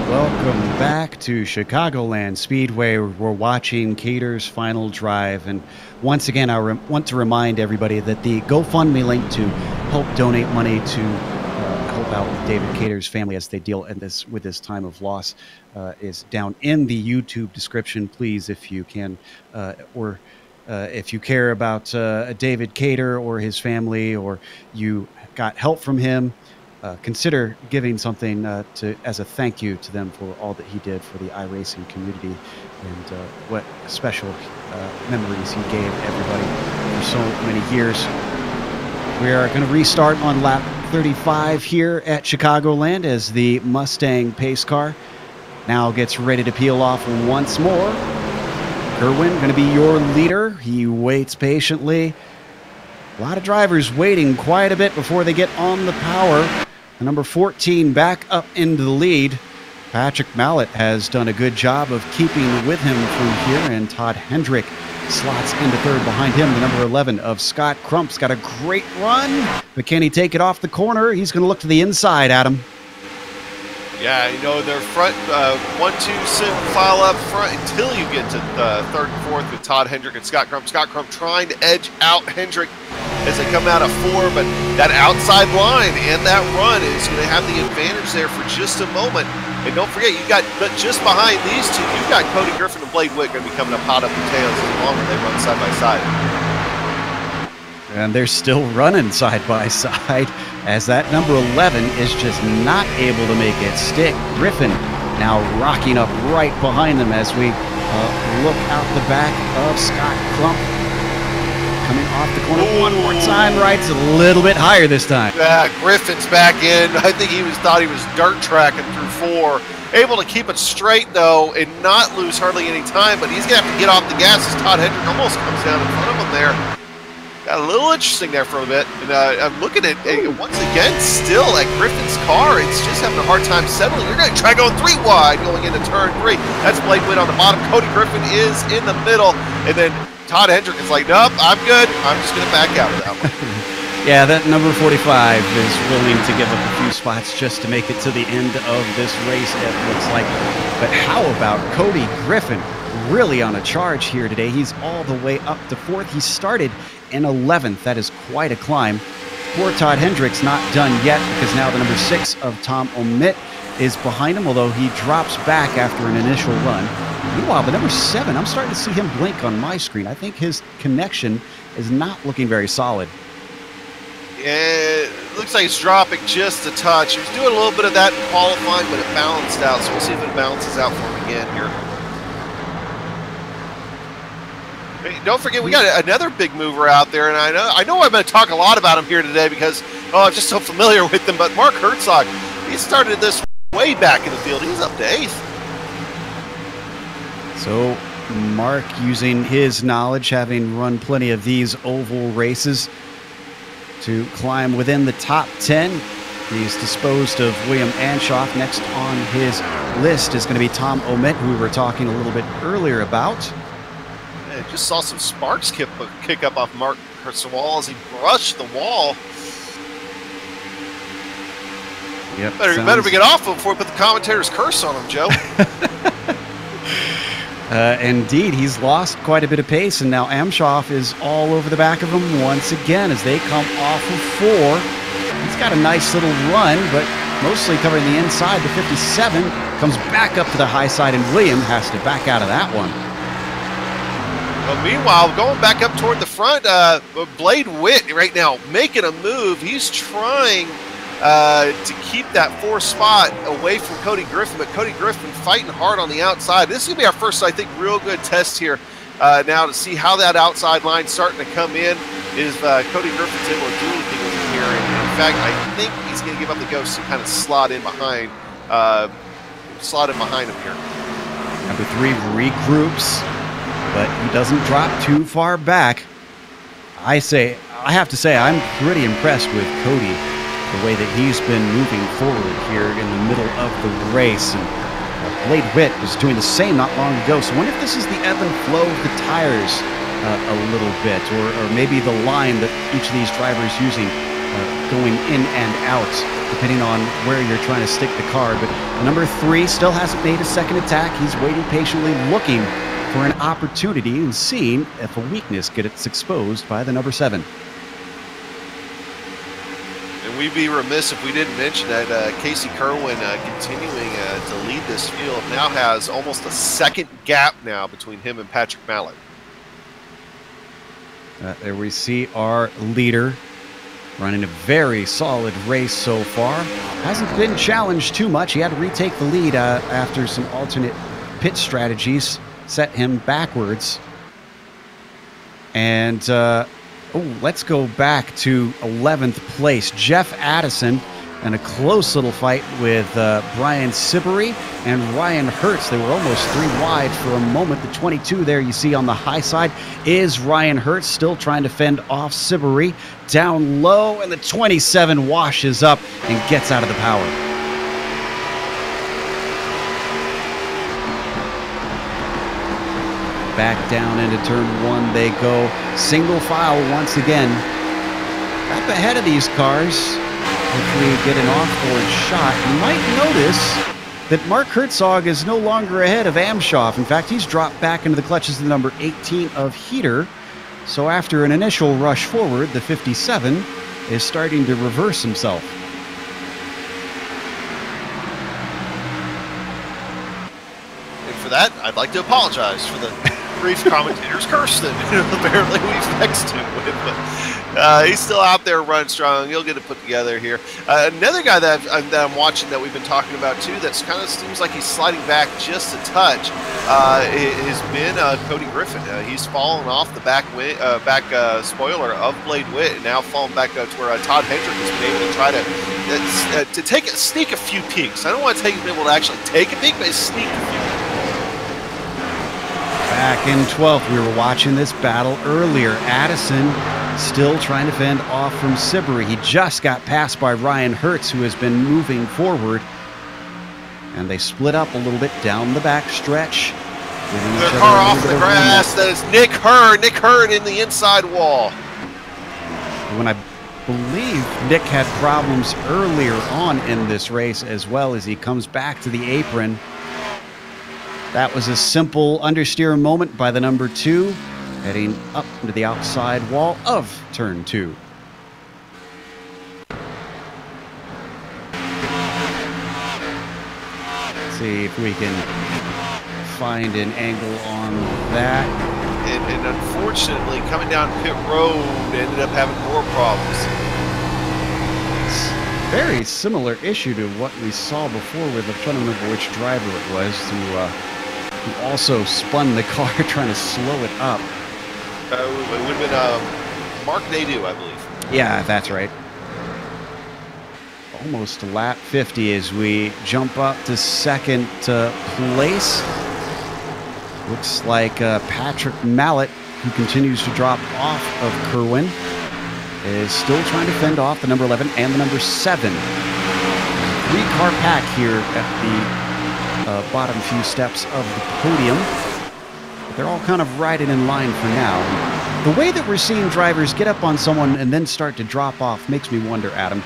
Welcome back to Chicagoland Speedway. We're watching Cater's final drive, and once again I want to remind everybody that the GoFundMe link to help donate money to help out David Cater's family as they deal with this time of loss is down in the YouTube description. Please, if you can, or if you care about David Cater or his family, or you got help from him, consider giving something as a thank you to them for all that he did for the iRacing community and what special memories he gave everybody for so many years. We are going to restart on lap 35 here at Chicagoland as the Mustang pace car now gets ready to peel off once more. Kerwin going to be your leader. He waits patiently. A lot of drivers waiting quite a bit before they get on the power. The number 14 back up into the lead. Patrick Mallet has done a good job of keeping with him through here, and Todd Hendrick slots into third behind him. The number 11 of Scott Crump's got a great run, but can he take it off the corner? He's going to look to the inside, Adam. Yeah, you know, their front 1-2 file up front until you get to third and fourth with Todd Hendrick and Scott Crump. Scott Crump trying to edge out Hendrick as they come out of 4, but that outside line and that run is going to have the advantage there for just a moment. And don't forget, you got just behind these two, you've got Cody Griffin and Blade Witt going to be coming up hot up the tails as long as they run side by side. And they're still running side by side as that number 11 is just not able to make it stick. Griffin now rocking up right behind them as we look out the back of Scott Crump. Coming off the corner one more time, right's a little bit higher this time. Yeah, Griffin's back in. I think he thought he was dirt tracking through 4. Able to keep it straight, though, and not lose hardly any time, but he's going to have to get off the gas as Todd Hendrick almost comes down in front of him there. Got a little interesting there for a bit. And I'm looking at, once again, still at Griffin's car, it's just having a hard time settling. You're going to try going 3 wide going into turn 3. That's Blade Witt on the bottom. Cody Griffin is in the middle, and then Todd Hendrick is like, nope, I'm good. I'm just going to back out of that one. Yeah, that number 45 is willing to give up a few spots just to make it to the end of this race, it looks like. But how about Cody Griffin? Really on a charge here today. He's all the way up to 4th. He started in 11th. That is quite a climb. Poor Todd Hendrick's not done yet because now the number 6 of Tom Omit is behind him, although he drops back after an initial run. Meanwhile, the number 7, I'm starting to see him blink on my screen. I think his connection is not looking very solid. Yeah, it looks like he's dropping just a touch. He was doing a little bit of that in qualifying, but it balanced out. So we'll see if it balances out for him again here. Hey, don't forget, we got another big mover out there, and I know I'm going to talk a lot about him here today because I'm just so familiar with him. But Mark Herzog, he started this way back in the field. He's up to 8th. So Mark, using his knowledge, having run plenty of these oval races, to climb within the top 10. He's disposed of William Anshoff. Next on his list is going to be Tom Omit, who we were talking a little bit earlier about. Yeah, just saw some sparks kick up off Mark Herzog as he brushed the wall. Yep, better get off him before we put the commentator's curse on him, Joe. Indeed, he's lost quite a bit of pace, and now Amshoff is all over the back of him once again as they come off of 4. He's got a nice little run, but mostly covering the inside. The 57 comes back up to the high side, and William has to back out of that one. Well, meanwhile, going back up toward the front, Blade Witt right now making a move. He's trying to keep that 4th spot away from Cody Griffin, but Cody Griffin fighting hard on the outside. This is going to be our first, I think, real good test here now to see how that outside line's starting to come in. Is Cody Griffin's able to do anything with it here? And in fact, I think he's going to give up the ghost to kind of slot in behind him here. Number 3 regroups, but he doesn't drop too far back. I have to say, I'm pretty impressed with Cody, the way that he's been moving forward here in the middle of the race. And Blade Witt was doing the same not long ago. So I wonder if this is the ebb and flow of the tires a little bit, or maybe the line that each of these drivers using going in and out, depending on where you're trying to stick the car. But the number 3 still hasn't made a second attack. He's waiting patiently, looking for an opportunity and seeing if a weakness gets exposed by the number 7. We'd be remiss if we didn't mention that Casey Kerwin continuing to lead this field now has almost a second gap now between him and Patrick Mallet. There we see our leader running a very solid race so far. Hasn't been challenged too much. He had to retake the lead after some alternate pit strategies set him backwards. And Oh, let's go back to 11th place. Jeff Addison and a close little fight with Brian Sibery and Ryan Hertz. They were almost 3 wide for a moment. The 22 there you see on the high side is Ryan Hertz, still trying to fend off Sibery. Down low, and the 27 washes up and gets out of the power. Back down into turn 1 they go. Single file once again. Up ahead of these cars. If we get an off-board shot, you might notice that Mark Herzog is no longer ahead of Amshoff. In fact, he's dropped back into the clutches of the number 18 of Heater. So after an initial rush forward, the 57 is starting to reverse himself. And for that, I'd like to apologize for the brief commentator's curse that apparently we vexed him with. But he's still out there running strong. He'll get it put together here. Another guy that I'm watching that we've been talking about too, that's kind of seems like he's sliding back just a touch, has been Cody Griffin. He's fallen off the back spoiler of Blade Witt, and now fallen back to where Todd Hendrick has been able to try to sneak a few peeks. I don't want to be able to actually take a peek, but sneak a few peeks. Back in 12th, we were watching this battle earlier. Addison still trying to fend off from Sibery. He just got passed by Ryan Hertz, who has been moving forward. And they split up a little bit down the back stretch. Their car off the grass. That is Nick Hurd. Nick Hurd in the inside wall. When I believe Nick had problems earlier on in this race as well, as he comes back to the apron. That was a simple understeer moment by the number 2, heading up into the outside wall of turn 2. Let's see if we can find an angle on that. And unfortunately, coming down pit road, ended up having more problems. It's a very similar issue to what we saw before with, I'm trying to remember which driver it was, who also spun the car trying to slow it up. It would have been Mark Nadeau, I believe. Yeah, that's right. Almost lap 50 as we jump up to second place. Looks like Patrick Mallet, who continues to drop off of Kerwin, is still trying to fend off the number 11 and the number 7. 3-car pack here at the bottom few steps of the podium. But they're all kind of riding in line for now. The way that we're seeing drivers get up on someone and then start to drop off makes me wonder, Adam,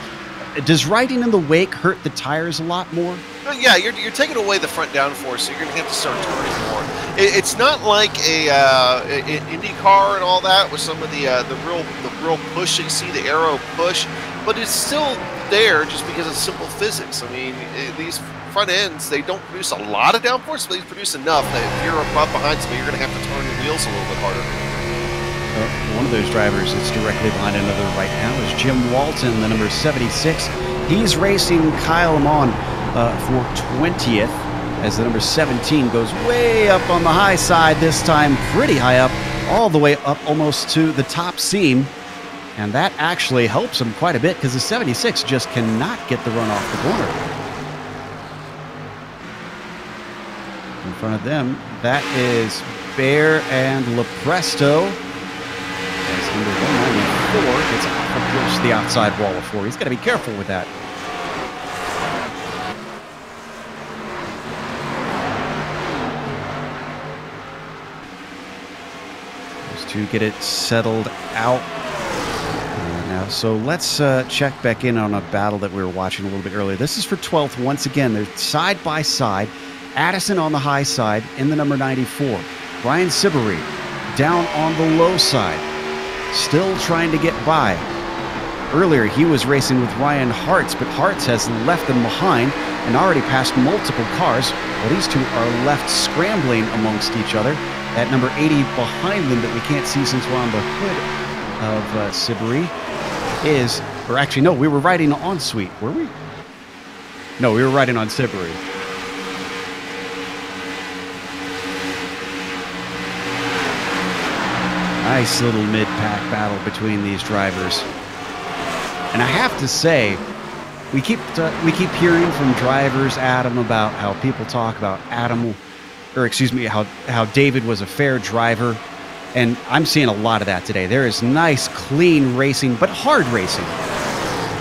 does riding in the wake hurt the tires a lot more? Yeah, you're taking away the front downforce, so you're going to have to start turning more. It's not like an Indy car and all that with some of the real push that you see, the aero push, but it's still there just because of simple physics. I mean, these front ends, they don't produce a lot of downforce, but they produce enough that if you're up behind somebody, you're going to have to turn your wheels a little bit harder. One of those drivers that's directly behind another right now is Jim Walton, the number 76. He's racing Kyle Lamont for 20th as the number 17 goes way up on the high side, this time pretty high up, all the way up almost to the top seam. And that actually helps him quite a bit because the 76 just cannot get the run off the corner. In front of them, that is Bear and Lepresto. As number 194 gets up close to the outside wall of 4. He's got to be careful with that. Those two get it settled out. Now, so let's check back in on a battle that we were watching a little bit earlier. This is for 12th. Once again, they're side by side. Addison on the high side in the number 94. Ryan Sibery down on the low side, still trying to get by. Earlier, he was racing with Ryan Hartz, but Hartz has left them behind and already passed multiple cars. Well, these two are left scrambling amongst each other. That number 80 behind them that we can't see since we're on the hood of Sibery is, or actually, no, we were riding on Sweet, were we? No, we were riding on Sibery. Nice little mid-pack battle between these drivers. And I have to say, we keep hearing from drivers, Adam, about how people talk about how David was a fair driver. And I'm seeing a lot of that today. There is nice, clean racing, but hard racing.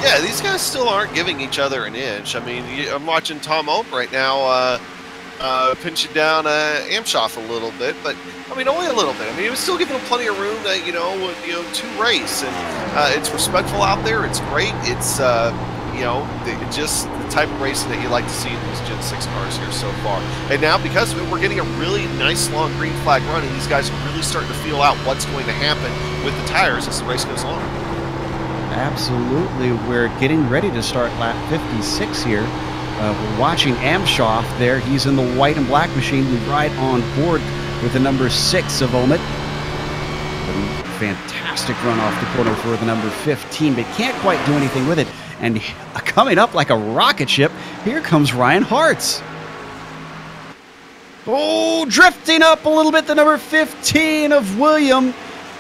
Yeah, these guys still aren't giving each other an inch. I mean, I'm watching Tom Oak right now pinching down Amshoff a little bit, but I mean, only a little bit. I mean, he was still giving him plenty of room to race, and it's respectful out there. It's great. It's just the type of racing that you like to see in these Gen 6 cars here so far. And now, because of it, we're getting a really nice long green flag run, and these guys are really starting to feel out what's going to happen with the tires as the race goes on. Absolutely. We're getting ready to start lap 56 here. We're watching Amshoff there. He's in the white and black machine. We ride on board with the number 6 of Omit. A fantastic run off the corner for the number 15, but can't quite do anything with it. And coming up like a rocket ship, here comes Ryan Hartz. Oh, drifting up a little bit, the number 15 of William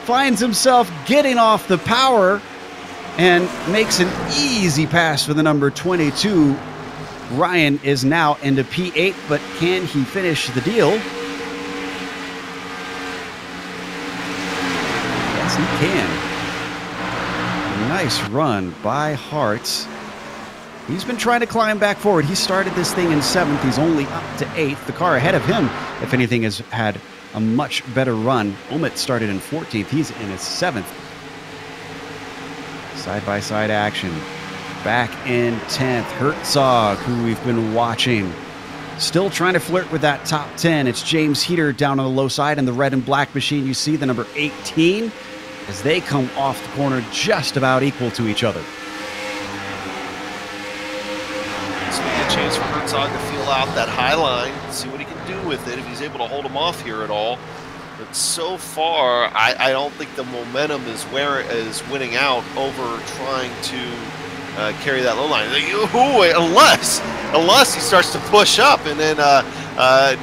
finds himself getting off the power and makes an easy pass for the number 22. Ryan is now into P8, but can he finish the deal? Yes, he can. Nice run by Hartz. He's been trying to climb back forward. He started this thing in 7th. He's only up to 8th. The car ahead of him, if anything, has had a much better run. Omit started in 14th. He's in his 7th. Side-by-side action. Back in 10th, Herzog, who we've been watching. Still trying to flirt with that top 10. It's James Heater down on the low side in the red and black machine. You see the number 18 as they come off the corner just about equal to each other. This will be a chance for Herzog to feel out that high line, see what he can do with it, if he's able to hold him off here at all. But so far, I don't think the momentum is winning out over trying to carry that low line. Unless he starts to push up, and then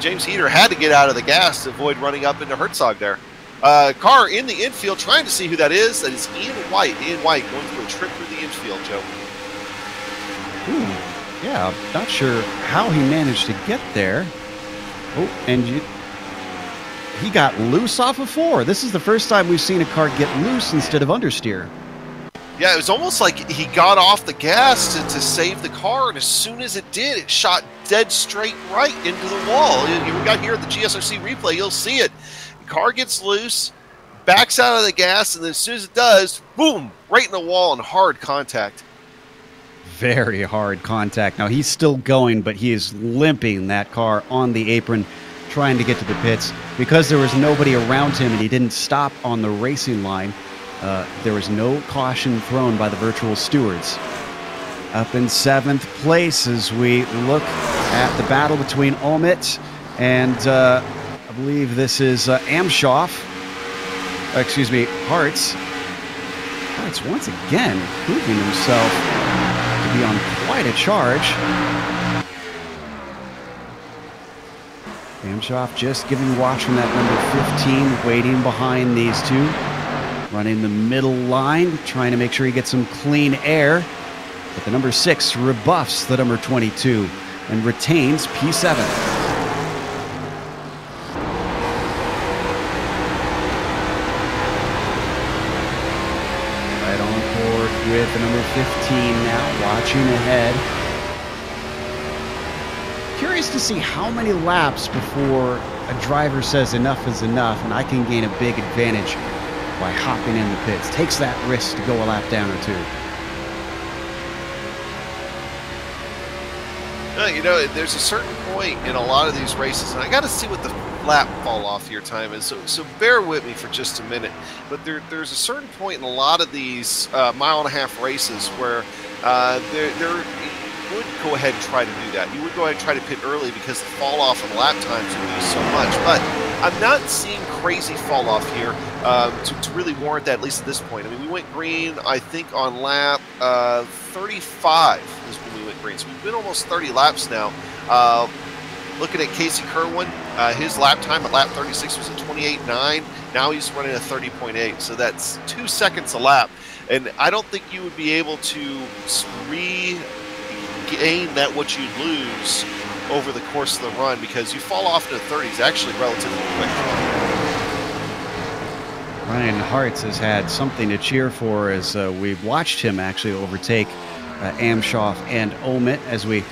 James Heater had to get out of the gas to avoid running up into Herzog there. Car in the infield, trying to see who that is. That is Ian White. Ian White going through a trip through the infield, Joe. Ooh, yeah, I'm not sure how he managed to get there. Oh, and he got loose off of 4. This is the first time we've seen a car get loose instead of understeer. Yeah, it was almost like he got off the gas to save the car, and as soon as it did, it shot dead straight right into the wall. We got here at the GSRC replay, you'll see it. The car gets loose, backs out of the gas, and then as soon as it does, boom, right in the wall and hard contact. Very hard contact. Now, he's still going, but he is limping that car on the apron, trying to get to the pits. Because there was nobody around him and he didn't stop on the racing line, there was no caution thrown by the virtual stewards. Up in 7th place as we look at the battle between Omit and I believe this is Amshoff. Excuse me, Hartz. Hartz once again proving himself to be on quite a charge. Amshoff just giving watch from that number 15, waiting behind these two. Running the middle line, trying to make sure he gets some clean air. But the number 6 rebuffs the number 22 and retains P7. Right on board with the number 15 now, watching ahead. Curious to see how many laps before a driver says enough is enough and I can gain a big advantage by hopping in the pits. Takes that risk to go a lap down or 2. There's a certain point in a lot of these races, and I got to see what the lap fall off your time is, so bear with me for just a minute. But there's a certain point in a lot of these mile-and-a-half races where you would go ahead and try to do that. You would go ahead and try to pit early because the fall off in lap times would be so much. But I'm not seeing crazy fall off here to really warrant that, at least at this point. I mean, we went green, I think, on lap 35 is when we went green. So we've been almost 30 laps now. looking at Casey Kerwin, his lap time at lap 36 was a 28.9. Now he's running a 30.8, so that's 2 seconds a lap. And I don't think you would be able to regain that what you lose over the course of the run, because you fall off into the 30s actually relatively quick. Ryan Hartz has had something to cheer for as we've watched him actually overtake Amshoff and Omit as we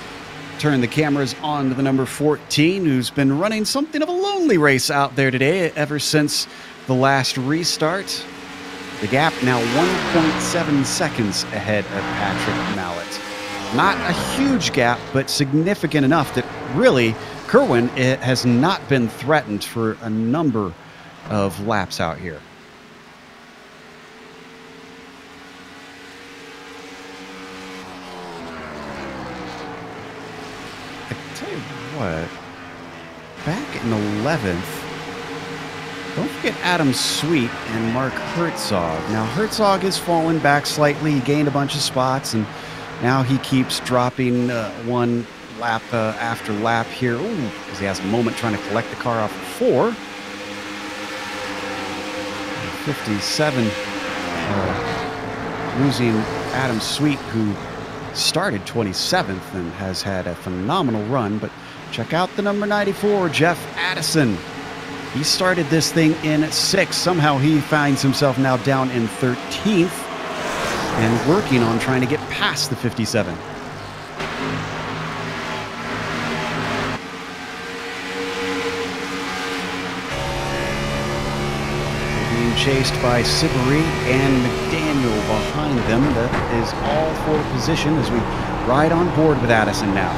turn the cameras on to the number 14, who's been running something of a lonely race out there today ever since the last restart. The gap now 1.7 seconds ahead of Patrick Mallet. Not a huge gap, but significant enough that really Kerwin has not been threatened for a number of laps out here. Tell you what, back in 11th, don't forget Adam Sweet and Mark Herzog. Now, Herzog has fallen back slightly. He gained a bunch of spots, and now he keeps dropping one lap after lap here. Ooh, because he has a moment trying to collect the car off of 4. 57, losing Adam Sweet, who started 27th and has had a phenomenal run. But check out the number 94, Jeff Addison. He started this thing in 6th. Somehow he finds himself now down in 13th and working on trying to get past the 57. Being chased by Siberi and McDaniel behind them. That is all for position as we ride on board with Addison now.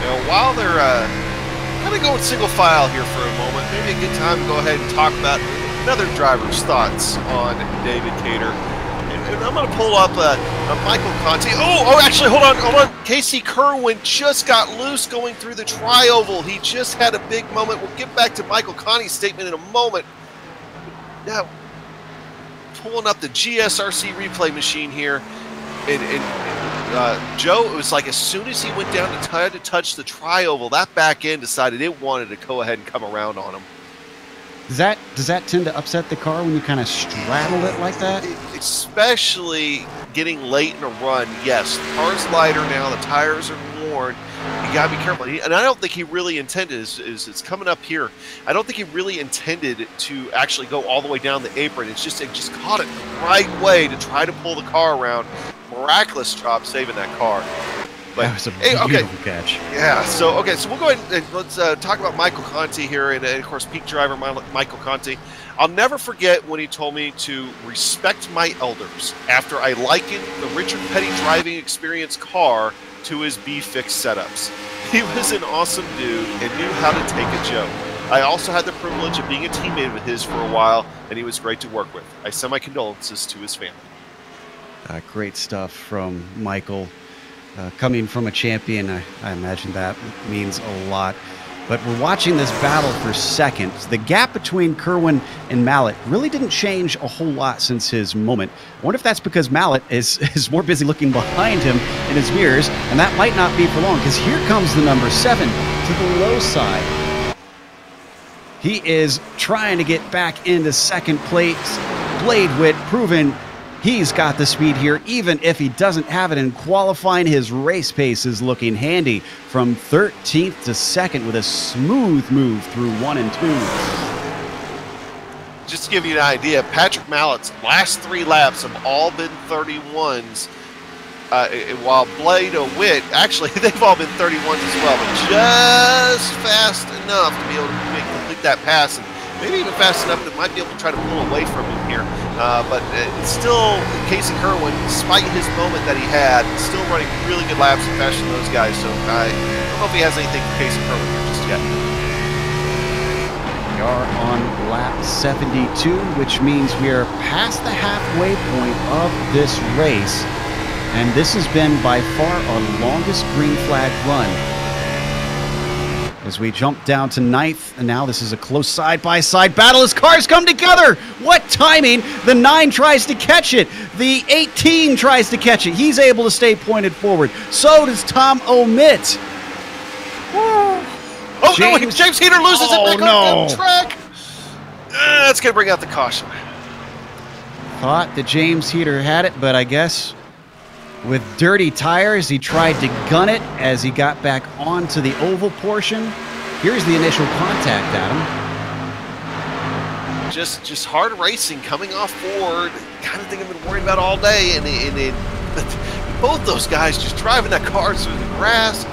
Now, while they're kind of going single file here for a moment, maybe a good time to go ahead and talk about another driver's thoughts on David Cater. And I'm going to pull up Michael Conti. Actually, hold on. Casey Kerwin just got loose going through the tri-oval. He just had a big moment. We'll get back to Michael Conti's statement in a moment. Now, pulling up the GSRC replay machine here, and Joe, it was like as soon as he went down to try to touch the tri-oval, that back end decided it wanted to go ahead and come around on him. Does that tend to upset the car when you kind of straddle it like that? Especially getting late in a run. Yes, the car's lighter now. The tires are worn. You got to be careful. And I don't think he really intended, it's coming up here, I don't think he really intended to actually go all the way down the apron. It just caught it the right way to try to pull the car around. Miraculous job saving that car. But, that was a beautiful catch. Yeah, so we'll go ahead and let's talk about Michael Conti here, and of course, peak driver Michael Conti. I'll never forget when he told me to respect my elders after I likened the Richard Petty driving experience car to his B-Fix setups. He was an awesome dude and knew how to take a joke. I also had the privilege of being a teammate with his for a while, and he was great to work with. I send my condolences to his family. Great stuff from Michael. Coming from a champion, I imagine that means a lot. But we're watching this battle for seconds. The gap between Kerwin and Mallet really didn't change a whole lot since his moment. I wonder if that's because Mallet is more busy looking behind him in his mirrors, and that might not be for long, because here comes the number 7 to the low side. He is trying to get back into second place. Blade Wit proving he's got the speed here, even if he doesn't have it in qualifying. His race pace is looking handy from 13th to 2nd with a smooth move through 1 and 2. Just to give you an idea, Patrick Mallet's last 3 laps have all been 31s, while Blade Wit, actually, they've all been 31s as well, but just fast enough to be able to complete that pass, and maybe even fast enough that might be able to try to pull away from him here. But it's still Casey Kerwin, despite his moment that he had, still running really good laps and faster than those guys. So I don't know if he has anything for Casey Kerwin here just yet. We are on lap 72, which means we are past the halfway point of this race. And this has been by far our longest green flag run. as we jump down to 9th, and now this is a close side-by-side battle as cars come together. What timing! The 9 tries to catch it. The 18 tries to catch it. He's able to stay pointed forward. So does Tom Omit. Oh, no, James Heater loses it back on the track. That's going to bring out the caution. Thought that James Heater had it, but I guess with dirty tires, he tried to gun it as he got back onto the oval portion. Here's the initial contact, Adam. Just hard racing coming off forward, kind of thing I've been worried about all day. And both those guys just driving that car through the grass,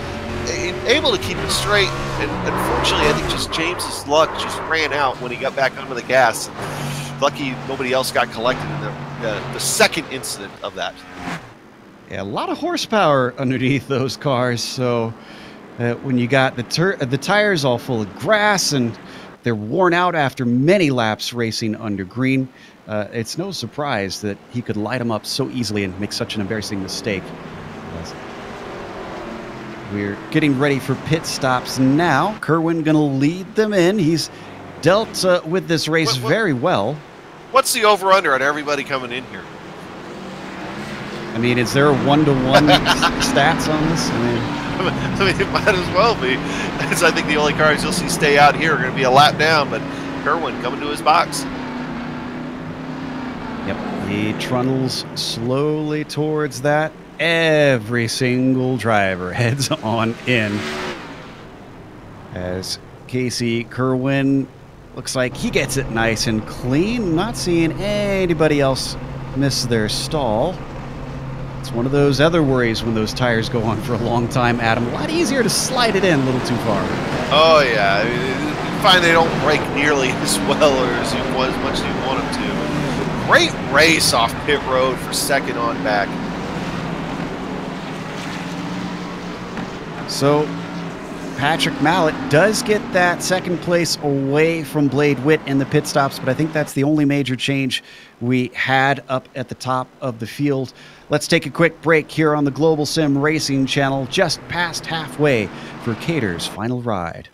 able to keep it straight. And unfortunately, I think just James's luck just ran out when he got back onto the gas. And lucky nobody else got collected in the second incident of that. Yeah, a lot of horsepower underneath those cars. So when you got the tires all full of grass and they're worn out after many laps racing under green, it's no surprise that he could light them up so easily and make such an embarrassing mistake. We're getting ready for pit stops now. Kerwin going to lead them in. He's dealt with this race very well. What's the over-under on everybody coming in here? I mean, is there a 1-to-1 stats on this? I mean, it might as well be. Because I think the only cars you'll see stay out here are going to be a lap down, but Kerwin coming to his box. Yep, he trundles slowly towards that. Every single driver heads on in. As Casey Kerwin looks like he gets it nice and clean. Not seeing anybody else miss their stall. It's one of those other worries when those tires go on for a long time, Adam. A lot easier to slide it in a little too far. Oh, yeah. I mean, you find they don't break nearly as well or as much as you want them to. Great race off pit road for second on back. So Patrick Mallett does get that second place away from Blade Witt in the pit stops, but I think that's the only major change we had up at the top of the field. Let's take a quick break here on the Global Sim Racing channel, just past halfway for Cater's final ride.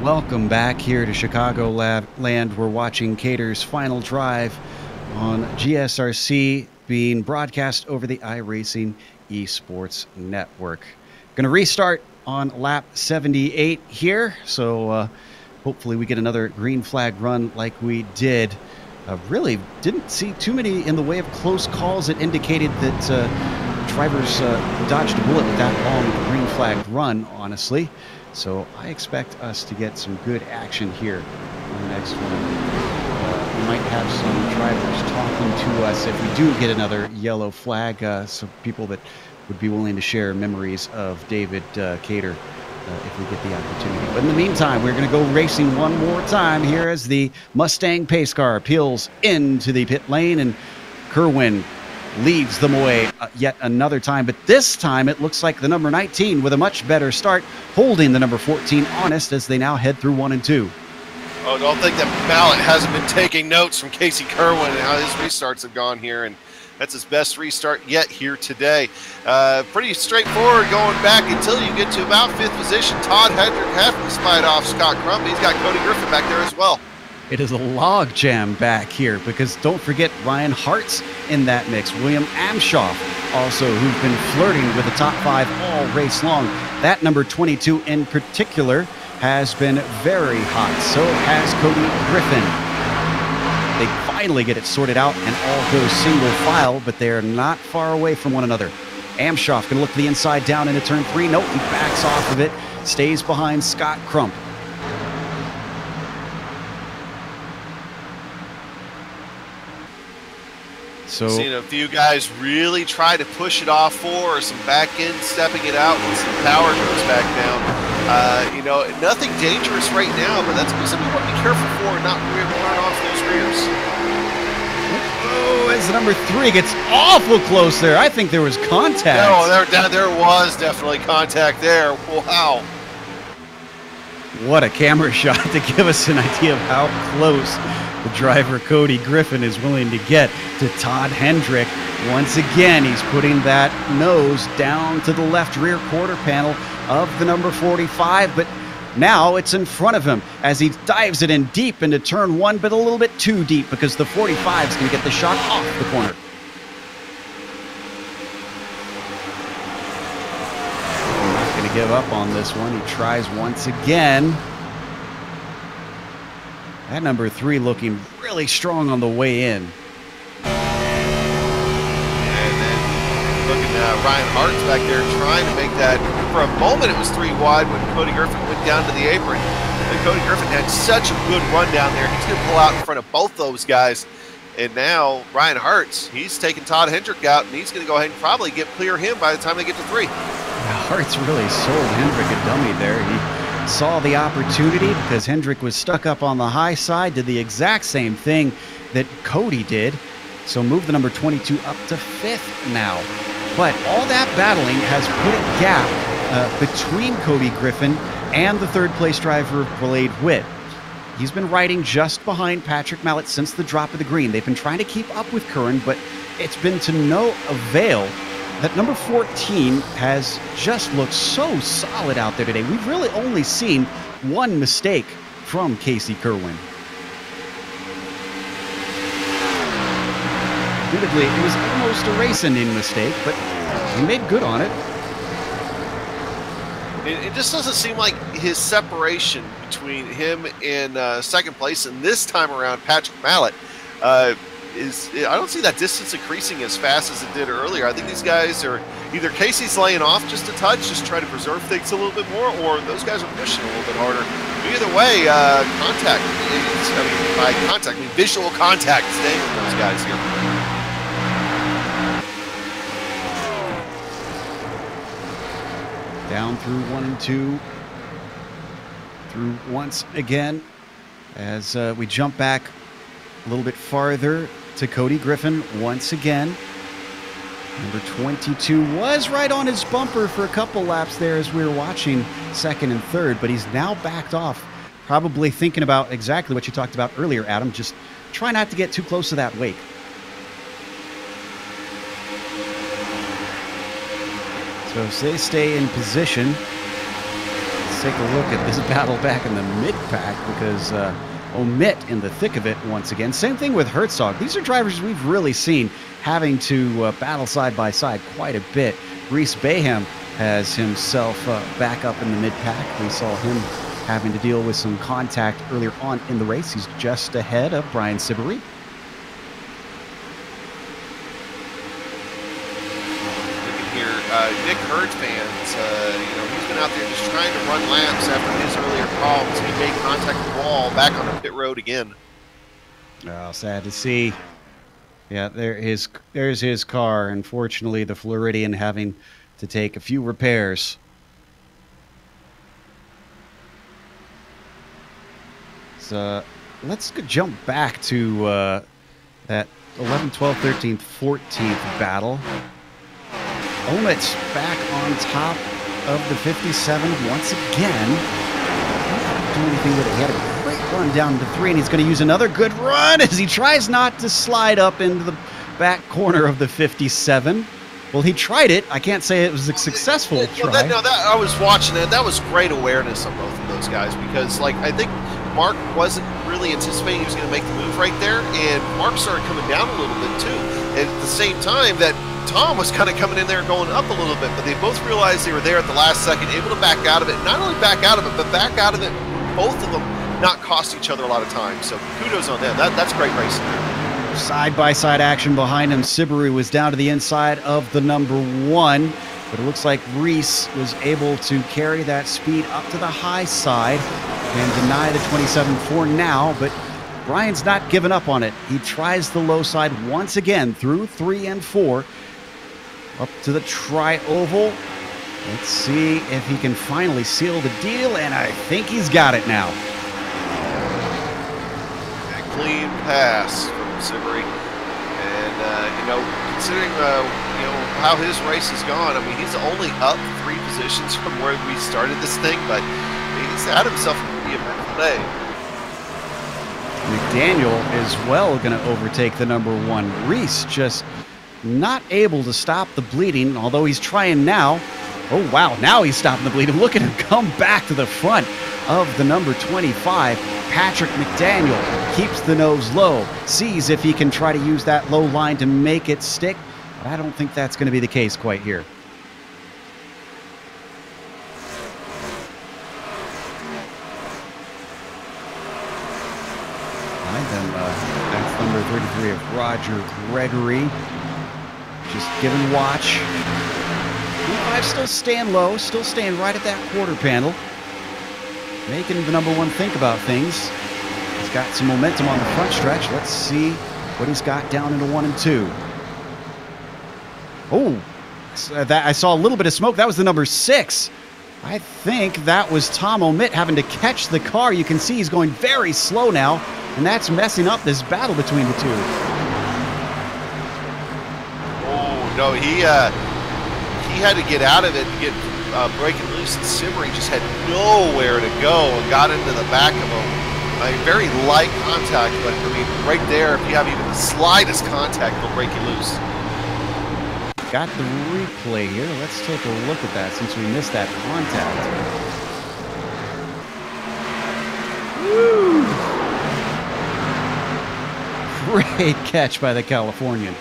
Welcome back here to Chicagoland. We're watching Cater's final drive on GSRC being broadcast over the iRacing Esports Network. Going to restart on lap 78 here, so hopefully we get another green flag run like we did. Really didn't see too many in the way of close calls that indicated that drivers dodged a bullet with that long green flag run, honestly. So I expect us to get some good action here on the next one. We might have some drivers talking to us if we do get another yellow flag, some people that would be willing to share memories of David Cater if we get the opportunity. But in the meantime, we're going to go racing one more time here as the Mustang pace car peels into the pit lane, and Kerwin leads them away yet another time. But this time it looks like the number 19 with a much better start, holding the number 14 honest as they now head through 1 and 2. Oh, don't think that Mallet hasn't been taking notes from Casey Kerwin and how his restarts have gone here, and that's his best restart yet here today. Pretty straightforward going back until you get to about 5th position. Todd Hendrick having to slide off Scott Crump. He's got Cody Griffin back there as well. It is a log jam back here because don't forget Ryan Hart's in that mix. William Amshoff also, who've been flirting with the top 5 all race long. That number 22 in particular has been very hot. So has Cody Griffin. They finally get it sorted out and all go single file, but they're not far away from one another. Amshoff can look the inside down into turn 3. Nope, he backs off of it, stays behind Scott Crump. So seen a few guys really try to push it off or some back end stepping it out when some power goes back down. You know, nothing dangerous right now, but that's something you want to be careful for and not run off those rears. Oh, as the number 3 gets awful close there. I think there was contact. No, there was definitely contact there. Wow. What a camera shot to give us an idea of how close the driver Cody Griffin is willing to get to Todd Hendrick. Once again, he's putting that nose down to the left rear quarter panel of the number 45, but now it's in front of him as he dives it in deep into turn 1, but a little bit too deep because the 45 is going to get the shot off the corner. He's not going to give up on this one. He tries once again. That number 3 looking really strong on the way in. And then looking at Ryan Hart's back there trying to make that. For a moment it was 3 wide when Cody Griffin went down to the apron. And Cody Griffin had such a good run down there. He's going to pull out in front of both those guys. And now Ryan Hart's, he's taking Todd Hendrick out, and he's going to go ahead and probably clear him by the time they get to 3. Hart's really sold Hendrick a dummy there. He saw the opportunity because Hendrick was stuck up on the high side, did the exact same thing that Cody did. So move the number 22 up to 5th now. But all that battling has put a gap between Cody Griffin and the 3rd place driver, Blade Witt. He's been riding just behind Patrick Mallet since the drop of the green. They've been trying to keep up with Curran, but it's been to no avail. That number 14 has just looked so solid out there today. We've really only seen one mistake from Casey Kerwin. Admittedly, it was almost a race-ending mistake, but he made good on it. It just doesn't seem like his separation between him and 2nd place and this time around Patrick Mallet I don't see that distance increasing as fast as it did earlier. I think these guys are either Casey's laying off just a touch, just trying to preserve things a little bit more, or those guys are pushing a little bit harder. Either way, contact, by contact, I mean visual contact staying with those guys here. Down through 1 and 2. Through once again as we jump back a little bit farther to Cody Griffin once again. Number 22 was right on his bumper for a couple laps there as we were watching 2nd and 3rd, but he's now backed off, probably thinking about exactly what you talked about earlier, Adam. Just try not to get too close to that wake. So as they stay in position, let's take a look at this battle back in the mid-pack because Omit in the thick of it once again. Same thing with Herzog. These are drivers we've really seen having to battle side by side quite a bit. Reese Bayham has himself back up in the mid-pack. We saw him having to deal with some contact earlier on in the race. He's just ahead of Brian Sibbery. Nick Hurd fans, he's been out there just trying to run laps after his earlier problems. He made contact with the wall back on the pit road again. Oh, sad to see. Yeah, there's his car. Unfortunately, the Floridian having to take a few repairs. So let's jump back to that 11th, 12th, 13th, 14th battle. Omit's back on top of the 57 once again. Not doing anything with it. He had a great run down to 3, and he's going to use another good run as he tries not to slide up into the back corner of the 57. Well, he tried it. I can't say it was a successful try. I was watching it. That was great awareness on both of those guys because, I think Mark wasn't really anticipating he was going to make the move right there, and Mark started coming down a little bit too. And at the same time that Tom was kind of coming in there and going up a little bit, but they both realized they were there at the last second, able to back out of it. Not only back out of it, but back out of it, both of them not cost each other a lot of time. So kudos on them. That's great racing. Side-by-side action behind him. Sibbery was down to the inside of the number 1, but it looks like Reese was able to carry that speed up to the high side and deny the 27 for now, but Brian's not giving up on it. He tries the low side once again through 3 and 4. Up to the tri-oval. Let's see if he can finally seal the deal, and I think he's got it now. A clean pass from Sibbery. And, considering, how his race has gone, I mean, he's only up 3 positions from where we started this thing, but he's had himself a pretty eventful day. McDaniel is well going to overtake the number 1. Reese just not able to stop the bleeding, although he's trying now. Oh, wow, now he's stopping the bleeding. Look at him come back to the front of the number 25. Patrick McDaniel keeps the nose low, sees if he can try to use that low line to make it stick, but I don't think that's going to be the case quite here. Behind them, that's number 33 of Roger Gregory. Just giving watch. 25 still staying low, still staying right at that quarter panel. Making the number 1 think about things. He's got some momentum on the front stretch. Let's see what he's got down into 1 and 2. Oh, I saw a little bit of smoke. That was the number 6. I think that was Tom Omit having to catch the car. You can see he's going very slow now, and that's messing up this battle between the two. No, he had to get out of it and get breaking loose, and Sibbery just had nowhere to go and got into the back of him. I mean, very light contact, but I mean, right there, if you have even the slightest contact, they'll break you loose. Got the replay here. Let's take a look at that since we missed that contact. Woo! Great catch by the Californian.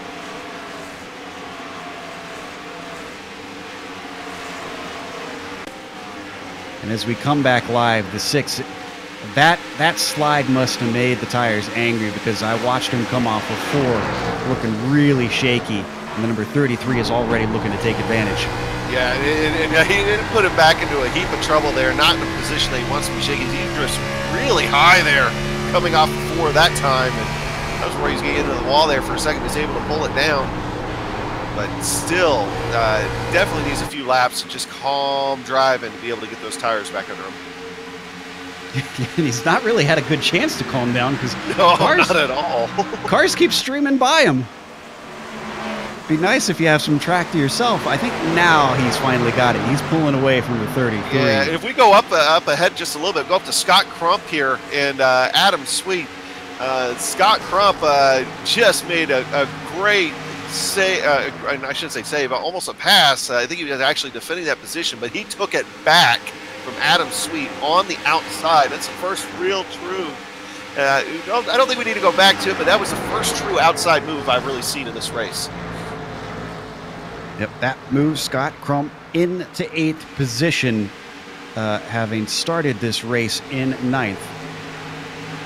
And as we come back live, the 6, that slide must have made the tires angry because I watched him come off of 4 looking really shaky. And the number 33 is already looking to take advantage. Yeah, and he didn't put him back into a heap of trouble there, not in a position that he wants to be shaky. He was really high there coming off of 4 that time. And that was where he's getting into the wall there for a second. He's able to pull it down. But still, definitely needs a few laps to just calm driving to be able to get those tires back under him. And he's not really had a good chance to calm down because not at all. Cars keep streaming by him. Be nice if you have some track to yourself. I think now he's finally got it. He's pulling away from the 33. Yeah, if we go up ahead just a little bit, go up to Scott Crump here and Adam Sweet. Scott Crump just made a great save, I shouldn't say save, almost a pass. I think he was actually defending that position, but he took it back from Adam Sweet on the outside. That's the first real true I don't think we need to go back to it, but that was the first true outside move I've really seen in this race. Yep, that moves Scott Crump into 8th position, having started this race in 9th.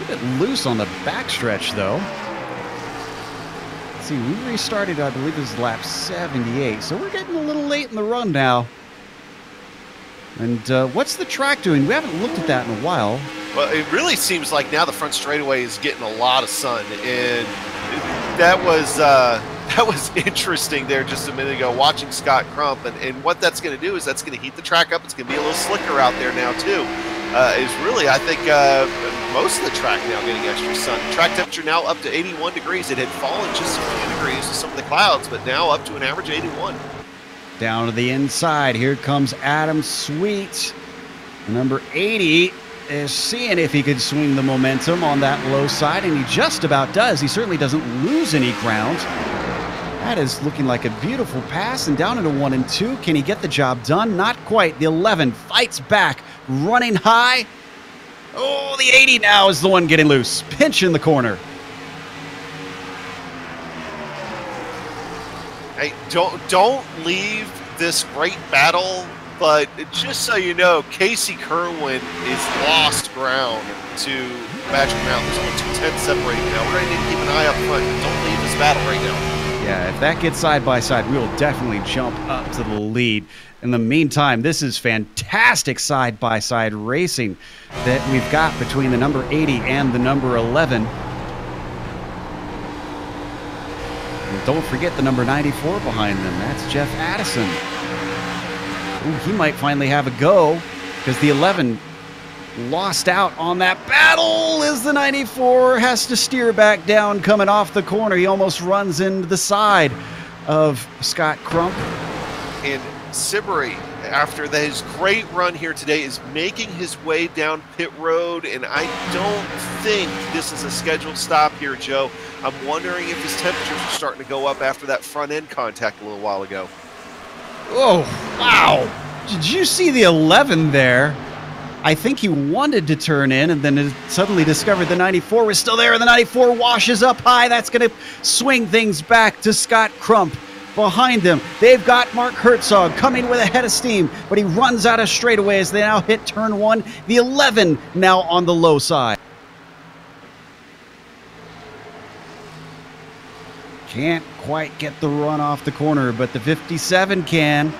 A bit loose on the backstretch, though. Let's see, we restarted, I believe it was lap 78, so we're getting a little late in the run now. And what's the track doing? We haven't looked at that in a while. Well, it really seems like now the front straightaway is getting a lot of sun, and that was interesting there just a minute ago, watching Scott Crump, and what that's going to do is that's going to heat the track up. It's going to be a little slicker out there now too. Is really, I think, most of the track now getting extra sun. Track temperature now up to 81 degrees. It had fallen just a few degrees with some of the clouds, but now up to an average 81. Down to the inside, here comes Adam Sweet. Number 80 is seeing if he could swing the momentum on that low side, and he just about does. He certainly doesn't lose any ground. That is looking like a beautiful pass, and down into 1 and 2. Can he get the job done? Not quite. The 11 fights back, running high. Oh, the 80 now is the one getting loose. Pinch in the corner. Hey, don't leave this great battle, but just so you know, Casey Kerwin is lost ground to Patrick Mallett. There's only 2 tenths separating now. We're going to need to keep an eye up front. Don't leave this battle right now. Yeah, if that gets side by side, we will definitely jump up to the lead. In the meantime, this is fantastic side by side racing that we've got between the number 80 and the number 11. And don't forget the number 94 behind them. That's Jeff Addison. Ooh, he might finally have a go because the 11 lost out on that battle as the 94 has to steer back down coming off the corner. He almost runs into the side of Scott Crump. And Sibery, after his great run here today, is making his way down pit road, and I don't think this is a scheduled stop here, Joe. I'm wondering if his temperatures are starting to go up after that front end contact a little while ago. Oh, wow. Did you see the 11 there? I think he wanted to turn in and then suddenly discovered the 94 was still there, and the 94 washes up high. That's going to swing things back to Scott Crump. Behind them, they've got Mark Herzog coming with a head of steam, but he runs out of straightaway as they now hit turn 1. The 11 now on the low side. Can't quite get the run off the corner, but the 57 can.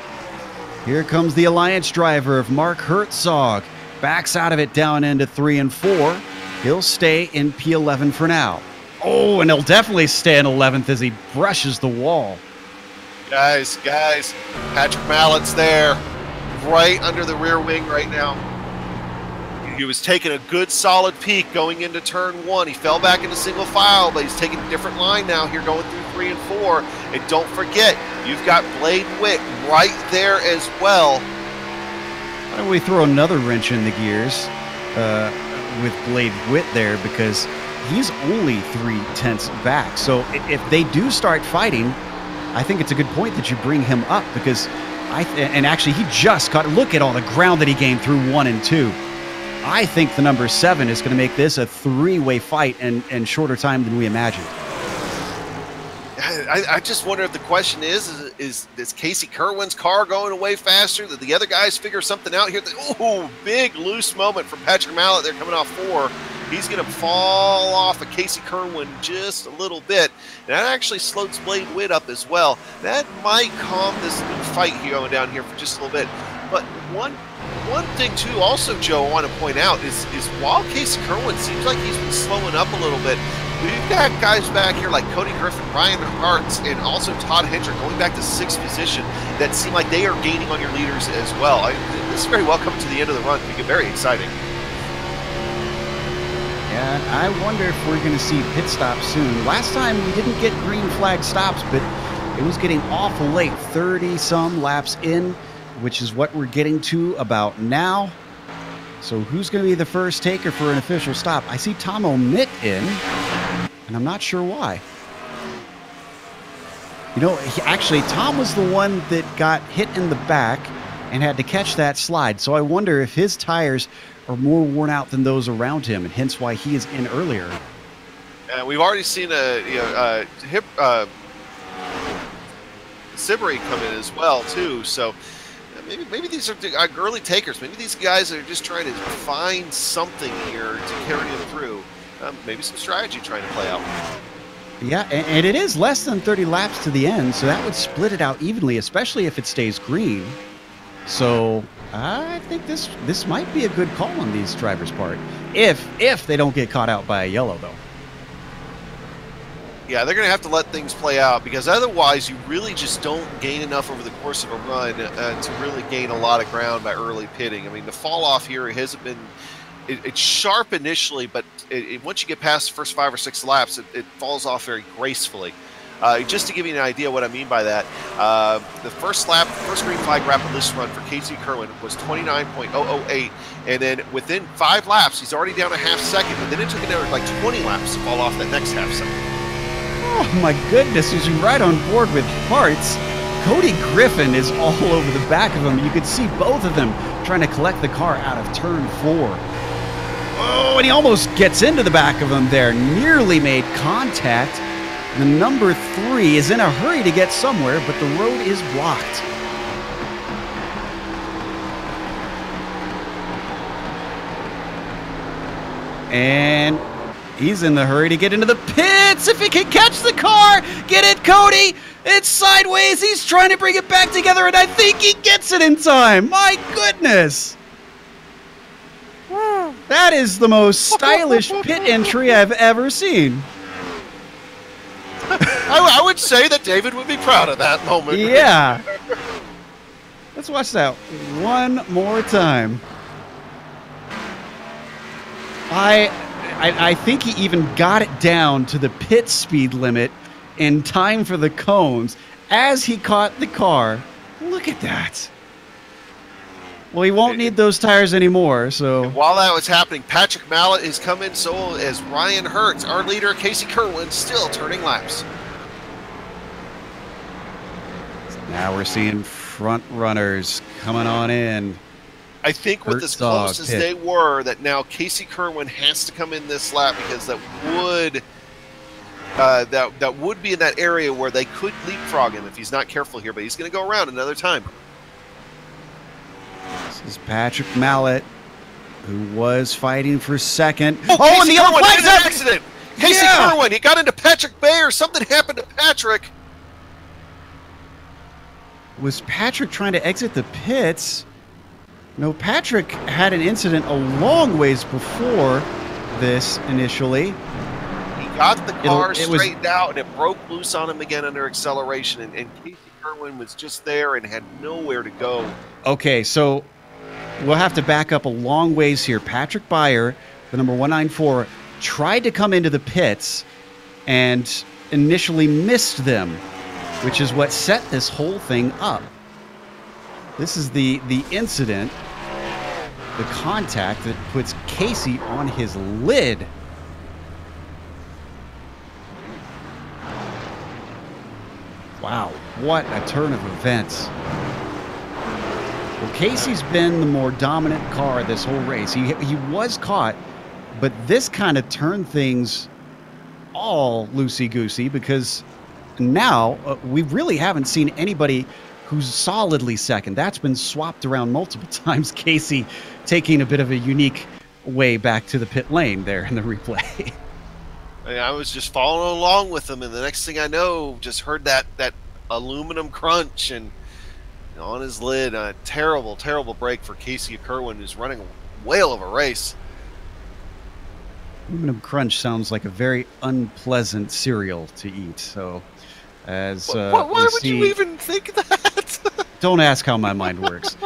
Here comes the Alliance driver of Mark Herzog. Backs out of it down into 3 and 4. He'll stay in P11 for now. Oh, and he'll definitely stay in 11th as he brushes the wall. Guys, Patrick Mallett's there, right under the rear wing right now. He was taking a good solid peak going into turn 1. He fell back into single file, but he's taking a different line now here going through 3 and 4. And don't forget, you've got Blade Witt right there as well. Why don't we throw another wrench in the gears with Blade Witt there, because he's only 3 tenths back. So if they do start fighting, I think it's a good point that you bring him up, because and actually he just caught, look at all the ground that he gained through 1 and 2. I think the number 7 is going to make this a 3-way fight in shorter time than we imagined. I just wonder if the question is Casey Kerwin's car going away faster? Did the other guys figure something out here? Oh, big loose moment from Patrick Mallett there coming off 4. He's going to fall off of Casey Kerwin just a little bit. And that actually slows Blade Witt up as well. That might calm this fight here going down here for just a little bit. But one thing, too, also, Joe, I want to point out is while Casey Kerwin seems like he's been slowing up a little bit, we've got guys back here like Cody Griffin, Ryan Hartz, and also Todd Hendrick going back to 6th position that seem like they are gaining on your leaders as well. This is very well coming to the end of the run. It can get very exciting. Yeah, I wonder if we're going to see pit stops soon. Last time we didn't get green flag stops, but it was getting awful late, 30-some laps in, which is what we're getting to about now. So who's going to be the first taker for an official stop? I see Tom Omit in, and I'm not sure why. You know, actually, Tom was the one that got hit in the back and had to catch that slide. So I wonder if his tires are more worn out than those around him, and hence why he is in earlier. And we've already seen Sibri come in as well too. So maybe these are early takers. Maybe these guys are just trying to find something here to carry them through. Maybe some strategy trying to play out. Yeah, and it is less than 30 laps to the end, so that would split it out evenly, especially if it stays green. So I think this might be a good call on these drivers' part, if they don't get caught out by a yellow, though. Yeah, they're going to have to let things play out, because otherwise you really just don't gain enough over the course of a run to really gain a lot of ground by early pitting. I mean, the fall off here hasn't been it's sharp initially, but once you get past the first 5 or 6 laps, it falls off very gracefully. Just to give you an idea what I mean by that, the first green flag lap of this run for Casey Kerwin was 29.008, and then within 5 laps, he's already down a half second, but then it took another like 20 laps to fall off that next half second. Oh my goodness, he's right on board with Hartz. Cody Griffin is all over the back of him. You could see both of them trying to collect the car out of turn 4. Oh, and he almost gets into the back of him there. Nearly made contact. The number 3 is in a hurry to get somewhere, but the road is blocked. And he's in the hurry to get into the pits. If he can catch the car, get it, Cody. It's sideways. He's trying to bring it back together, and I think he gets it in time. My goodness. That is the most stylish pit entry I've ever seen. I would say that David would be proud of that moment. Yeah. Let's watch that one more time. I think he even got it down to the pit speed limit in time for the cones as he caught the car. Look at that. Well, he won't need those tires anymore, so... And while that was happening, Patrick Mallet is coming, so as Ryan Hertz. Our leader, Casey Kerwin, still turning laps. Now we're seeing front runners coming on in. I think with as close as they were, that now Casey Kerwin has to come in this lap, because that would be in that area where they could leapfrog him if he's not careful here, but he's going to go around another time. This is Patrick Mallet, who was fighting for second. Oh, and the other flag's up! Accident. Casey Kerwin, he got into Patrick Bayer. Something happened to Patrick. Was Patrick trying to exit the pits? No, Patrick had an incident a long ways before this initially. He got the car straightened out, and it broke loose on him again under acceleration, and Casey Kerwin was just there and had nowhere to go. Okay, so we'll have to back up a long ways here. Patrick Bayer, the number 194, tried to come into the pits and initially missed them, which is what set this whole thing up. This is the incident, the contact that puts Casey on his lid. Wow, what a turn of events. Well, Casey's been the more dominant car this whole race. He was caught, but this kind of turned things all loosey-goosey, because now we really haven't seen anybody who's solidly second. That's been swapped around multiple times. Casey taking a bit of a unique way back to the pit lane there in the replay. I was just following along with them, and the next thing I know, just heard that aluminum crunch and on his lid. A terrible, terrible break for Casey Kerwin, who's running a whale of a race. Aluminum crunch sounds like a very unpleasant cereal to eat. So, as why would you even think that? Don't ask how my mind works.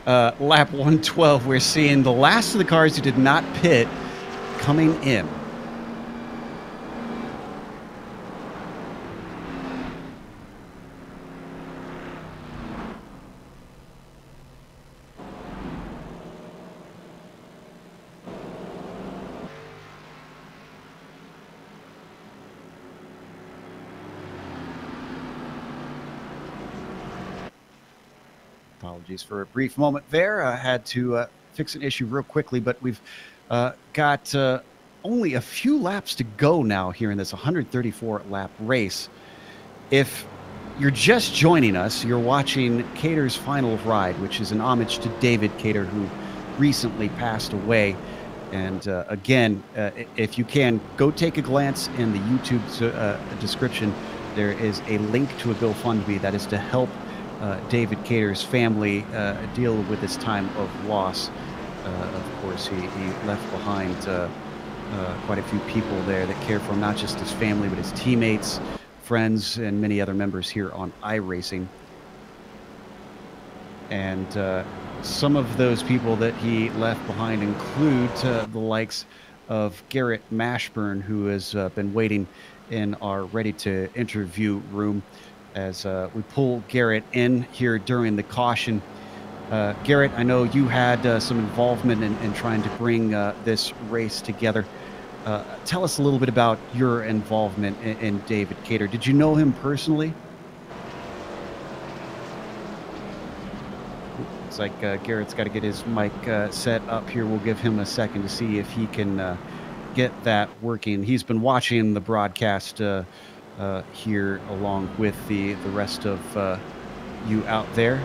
Lap 112, we're seeing the last of the cars who did not pit coming in. Apologies for a brief moment there. I had to fix an issue real quickly, but we've got only a few laps to go now here in this 134-lap race. If you're just joining us, you're watching Cater's Final Ride, which is an homage to David Cater, who recently passed away. And again, if you can, go take a glance in the YouTube description. There is a link to a GoFundMe that is to help David Cater's family deal with this time of loss. Of course, he left behind quite a few people there that care for him, not just his family, but his teammates, friends, and many other members here on iRacing. And some of those people that he left behind include the likes of Garrett Mashburn, who has been waiting in our ready-to-interview room as we pull Garrett in here during the caution. Garrett, I know you had some involvement in trying to bring this race together. Tell us a little bit about your involvement in David Cater. Did you know him personally? It's like Garrett's got to get his mic set up here. We'll give him a second to see if he can get that working. He's been watching the broadcast here along with the rest of you out there.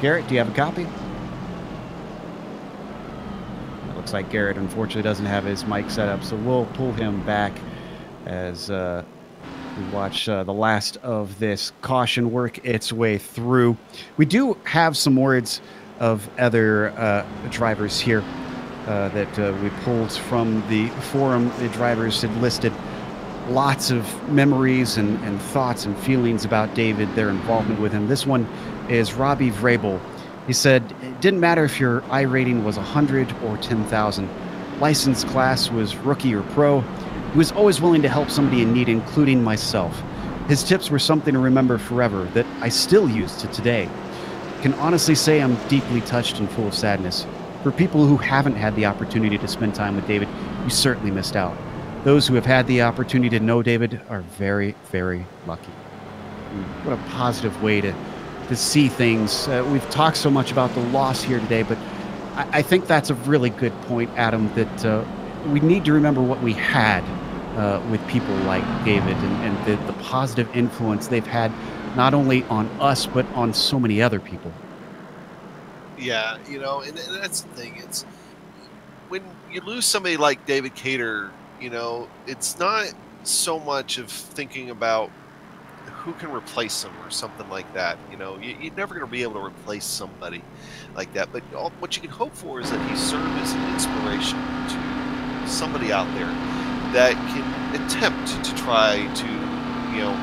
Garrett, do you have a copy? It looks like Garrett unfortunately doesn't have his mic set up, so we'll pull him back as we watch the last of this caution work its way through. We do have some words of other drivers here that we pulled from the forum. The drivers had listed lots of memories and thoughts and feelings about David, their involvement with him. This one is Robbie Vrabel. He said, it didn't matter if your I rating was 100 or 10,000. License class was rookie or pro. He was always willing to help somebody in need, including myself. His tips were something to remember forever that I still use to today. I can honestly say I'm deeply touched and full of sadness. For people who haven't had the opportunity to spend time with David, you certainly missed out. Those who have had the opportunity to know David are very, very lucky. What a positive way to see things. We've talked so much about the loss here today, but I think that's a really good point, Adam, that we need to remember what we had with people like David and the positive influence they've had not only on us, but on so many other people. Yeah, you know, and that's the thing. It's when you lose somebody like David Cater, you know, it's not so much of thinking about who can replace him or something like that. You know, you're never going to be able to replace somebody like that. But what you can hope for is that he served as an inspiration to somebody out there that can attempt to try to, you know,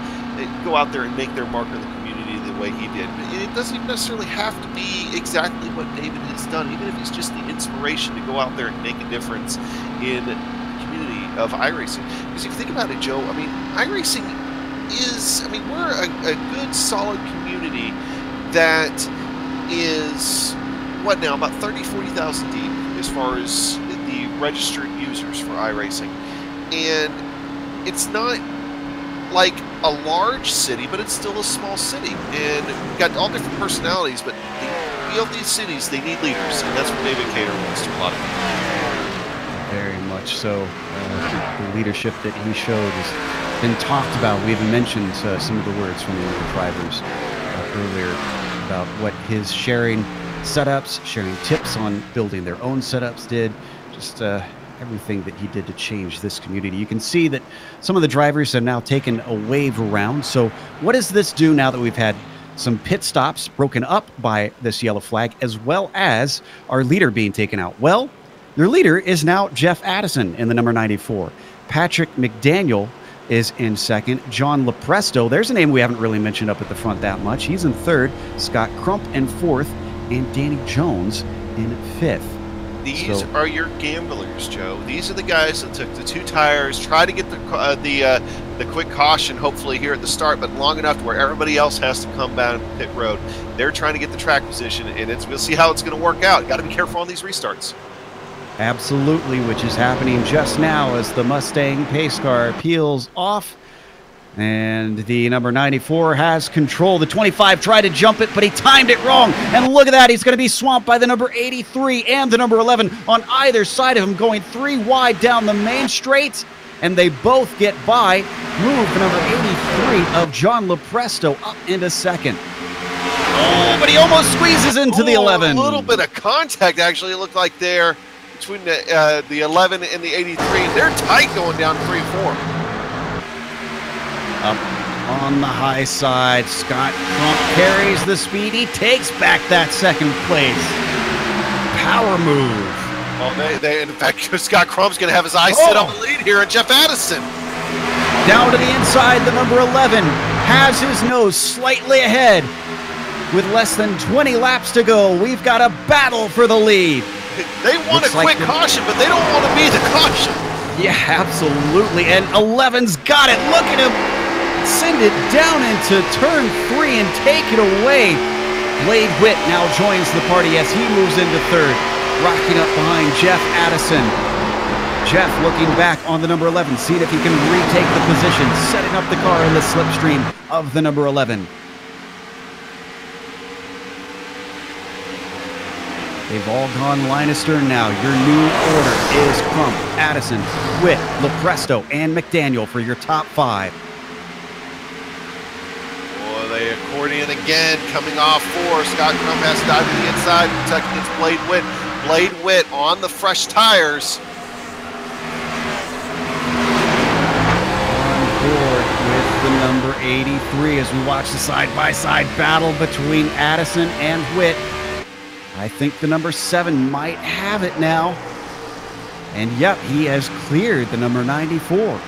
go out there and make their mark in the community the way he did. It doesn't even necessarily have to be exactly what David has done, even if it's just the inspiration to go out there and make a difference in the community of iRacing. Because if you think about it, Joe, I mean, iRacing is, I mean, we're a good, solid community that is, what now, about 40,000 deep as far as the registered users for iRacing. And it's not like a large city, but it's still a small city. And we've got all different personalities, but these cities, they need leaders. And that's what David Cater wants to a lot of people. Very much so. The leadership that he showed has been talked about. We even mentioned some of the words from the drivers earlier about what his sharing setups, sharing tips on building their own setups did. Just everything that he did to change this community. You can see that some of the drivers have now taken a wave around. So what does this do now that we've had some pit stops broken up by this yellow flag, as well as our leader being taken out? Well, your leader is now Jeff Addison in the number 94. Patrick McDaniel is in second. John Lepresto, there's a name we haven't really mentioned up at the front that much. He's in third. Scott Crump in fourth. And Danny Jones in fifth. These are your gamblers, Joe. These are the guys that took the two tires, try to get the quick caution, hopefully here at the start, but long enough to where everybody else has to come down pit road. They're trying to get the track position, and we'll see how it's going to work out. Got to be careful on these restarts. Absolutely, which is happening just now as the Mustang pace car peels off. And the number 94 has control. The 25 tried to jump it, but he timed it wrong. And look at that. He's going to be swamped by the number 83 and the number 11 on either side of him, going 3 wide down the main straight. And they both get by. Move the number 83 of John Lopresto up into second. Oh, but he almost squeezes into the 11. A little bit of contact, actually, it looked like there between the 11 and the 83. They're tight going down 3 and 4. Up on the high side, Scott Crump carries the speed. He takes back that second place. Power move. Oh, they in fact, Scott Crump's going to have his eyes set on the lead here, and Jeff Addison. Down to the inside, the number 11 has his nose slightly ahead. With less than 20 laps to go, we've got a battle for the lead. They want a quick caution, but they don't want to be the caution. Yeah, absolutely. And 11's got it. Look at him send it down into turn 3 and take it away. Blade Witt now joins the party as he moves into third, rocking up behind Jeff Addison. Jeff looking back on the number 11, seeing if he can retake the position, setting up the car in the slipstream of the number 11. They've all gone Leinster now. Your new order is Crump, Addison, Witt, Lopresto, and McDaniel for your top 5. Boy, they accordion again, coming off 4. Scott Crump has to dive to the inside, protect against Blade Witt. Blade Witt on the fresh tires. On board with the number 83 as we watch the side-by-side battle between Addison and Witt. I think the number 7 might have it now. And yep, he has cleared the number 94.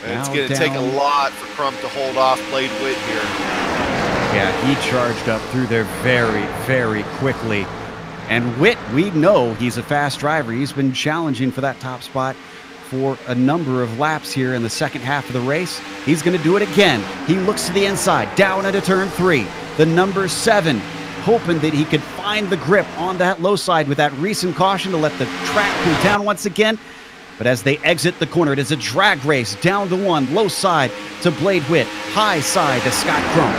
And it's going to take a lot for Crump to hold off Blade Witt here. Yeah, he charged up through there very, very quickly. And Witt, we know he's a fast driver. He's been challenging for that top spot for a number of laps here in the second half of the race. He's going to do it again. He looks to the inside, down into turn 3. The number 7, hoping that he could find the grip on that low side with that recent caution to let the track cool down once again. But as they exit the corner, it is a drag race down to 1, low side to Blade Witt, high side to Scott Crump.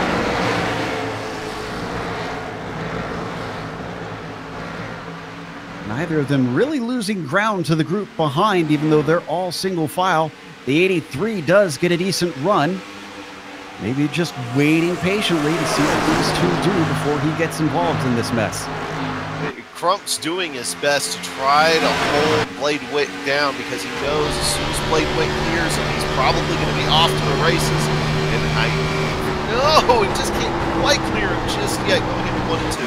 Neither of them really losing ground to the group behind, even though they're all single file. The 83 does get a decent run. Maybe just waiting patiently to see what these two do before he gets involved in this mess. Crump's doing his best to try to hold Blade Witt down because he knows as soon as Blade Witt clears him, he's probably going to be off to the races. And no, he just can't quite clear him just yet, going into 1 and 2.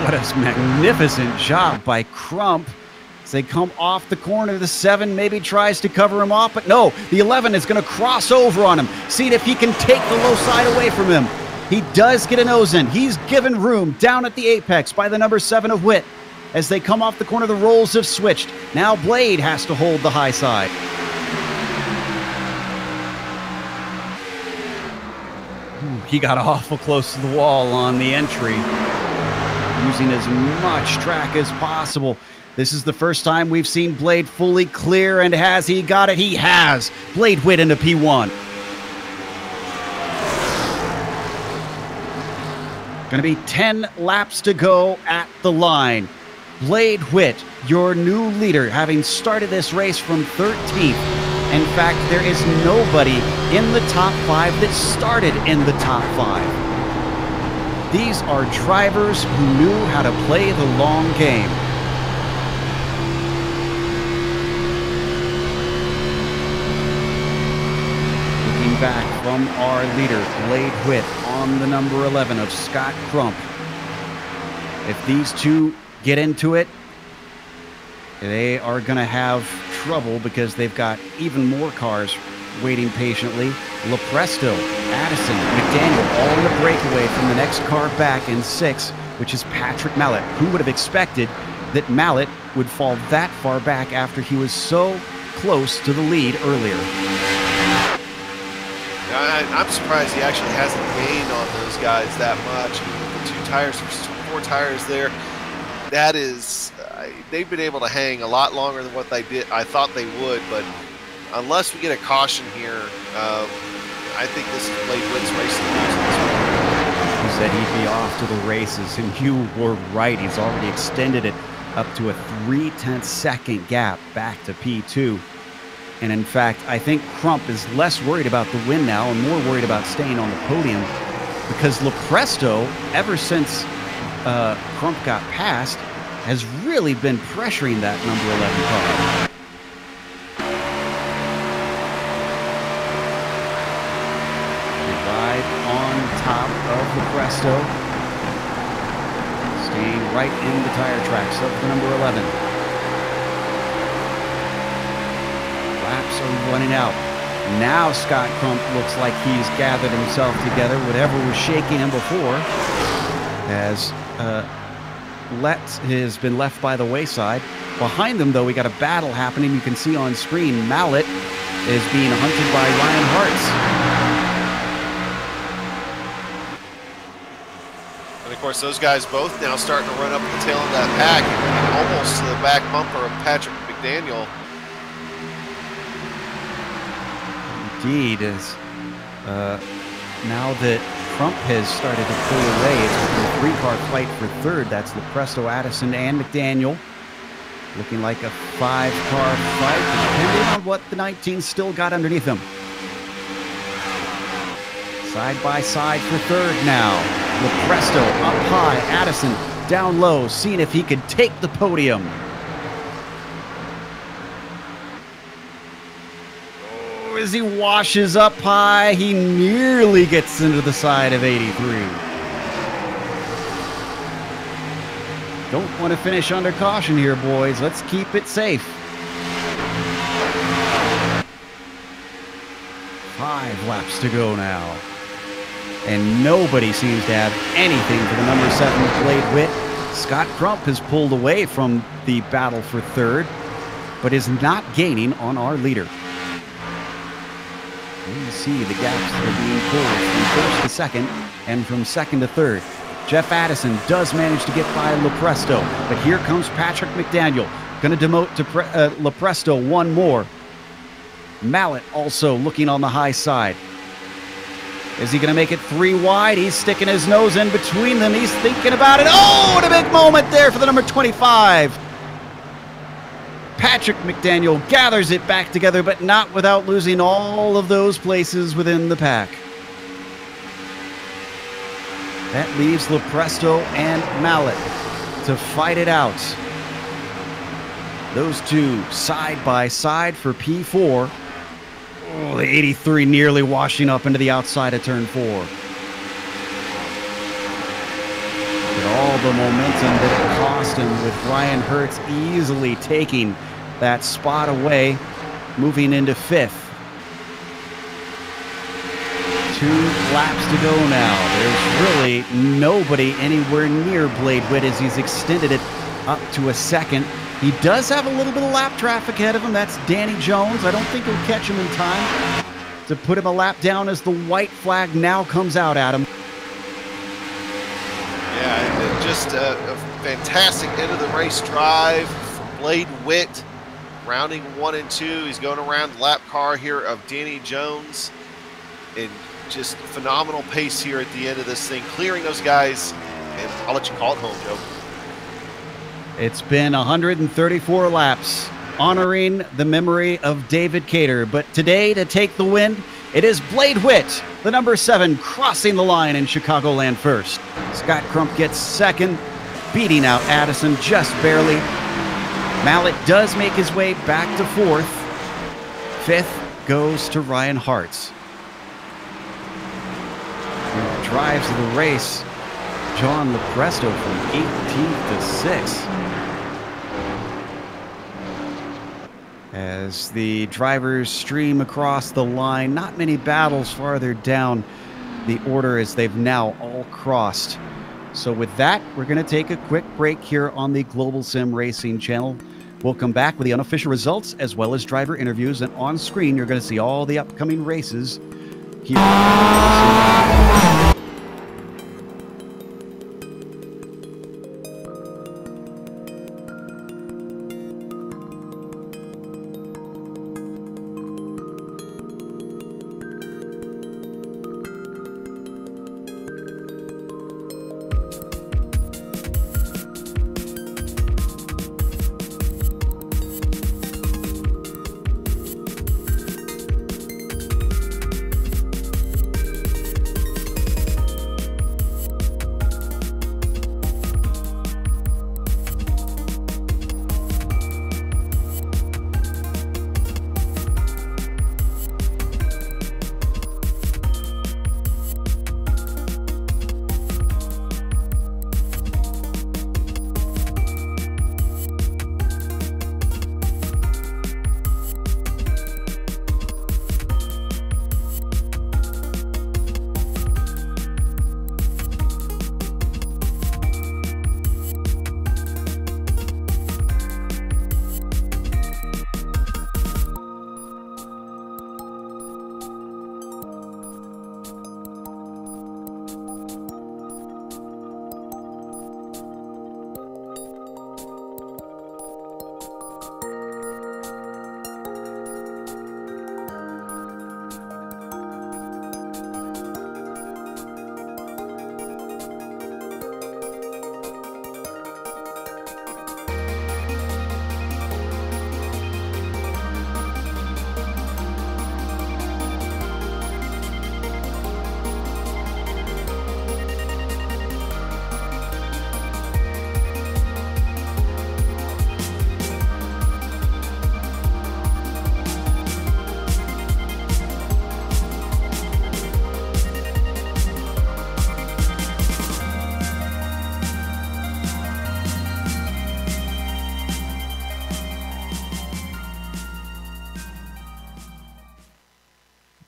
What a magnificent job by Crump. As they come off the corner, the 7 maybe tries to cover him off, but no, the 11 is going to cross over on him. See if he can take the low side away from him. He does get a nose in. He's given room down at the apex by the number 7 of Witt. As they come off the corner, the roles have switched. Now Blade has to hold the high side. He got awful close to the wall on the entry, using as much track as possible. This is the first time we've seen Blade fully clear, and has he got it? He has. Blade Witt into P1. Going to be 10 laps to go at the line. Blade Witt, your new leader, having started this race from 13th. In fact, there is nobody in the top 5 that started in the top 5. These are drivers who knew how to play the long game. Looking back from our leader, Blade Witt, on the number 11 of Scott Crump. If these two get into it, they are going to have trouble because they've got even more cars waiting patiently. Lopresto, Addison, McDaniel, all in a breakaway from the next car back in 6, which is Patrick Mallet. Who would have expected that Mallet would fall that far back after he was so close to the lead earlier? I'm surprised he actually hasn't gained on those guys that much. The 2 tires versus 4 tires there. That is, they've been able to hang a lot longer than what I thought they would, but unless we get a caution here, I think this is Blade Witt's race. He said he'd be off to the races, and you were right. He's already extended it up to a 0.3 second gap back to P2. And in fact, I think Crump is less worried about the win now and more worried about staying on the podium, because Lopresto, ever since Crump got passed, has really been pressuring that number 11 car. Right on top of Lopresto, staying right in the tire tracks of the number 11. Laps are running out. Now Scott Crump looks like he's gathered himself together. Whatever was shaking him before has been left by the wayside. Behind them, though, we got a battle happening. You can see on screen Mallet is being hunted by Ryan Hartz. And of course, those guys both now starting to run up the tail of that pack, almost to the back bumper of Patrick McDaniel. Indeed, as now that Crump has started to pull away, it's a three-car fight for third. That's Lopresto, Addison, and McDaniel. Looking like a five-car fight, depending on what the 19 still got underneath them. Side by side for third now. Lopresto up high, Addison down low, seeing if he could take the podium. As he washes up high, he nearly gets into the side of 83. Don't want to finish under caution here, boys. Let's keep it safe. 5 laps to go now. And nobody seems to have anything for the number 7 Blade Witt. Scott Crump has pulled away from the battle for third, but is not gaining on our leader. You see the gaps that are being pulled from first to second and from second to third. Jeff Addison does manage to get by Lopresto, but here comes Patrick McDaniel. Going to demote to Lopresto one more. Mallet also looking on the high side. Is he going to make it 3 wide? He's sticking his nose in between them. He's thinking about it. Oh, what a big moment there for the number 25. Patrick McDaniel gathers it back together, but not without losing all of those places within the pack. That leaves Lopresto and Mallet to fight it out. Those two side by side for P4. Oh, the 83 nearly washing up into the outside of turn 4. But all the momentum that it cost him, with Ryan Hertz easily taking that spot away, moving into 5th. 2 laps to go now. There's really nobody anywhere near Blade Witt as he's extended it up to a second. He does have a little bit of lap traffic ahead of him. That's Danny Jones. I don't think he'll catch him in time to put him a lap down as the white flag now comes out at him. Yeah, just a fantastic end of the race drive from Blade Witt. Rounding 1 and 2. He's going around the lap car here of Danny Jones. And just phenomenal pace here at the end of this thing, clearing those guys. And I'll let you call it home, Joe. It's been 134 laps, honoring the memory of David Cater. But today, to take the win, it is Blade Witt, the number 7, crossing the line in Chicagoland first. Scott Crump gets second, beating out Addison just barely. Mallet does make his way back to 4th. 5th goes to Ryan Hartz. Who drives the race, John Lopresto from 18th to 6th. As the drivers stream across the line, not many battles farther down the order as they've now all crossed. So with that, we're going to take a quick break here on the Global Sim Racing channel. We'll come back with the unofficial results as well as driver interviews, and on screen you're going to see all the upcoming races here.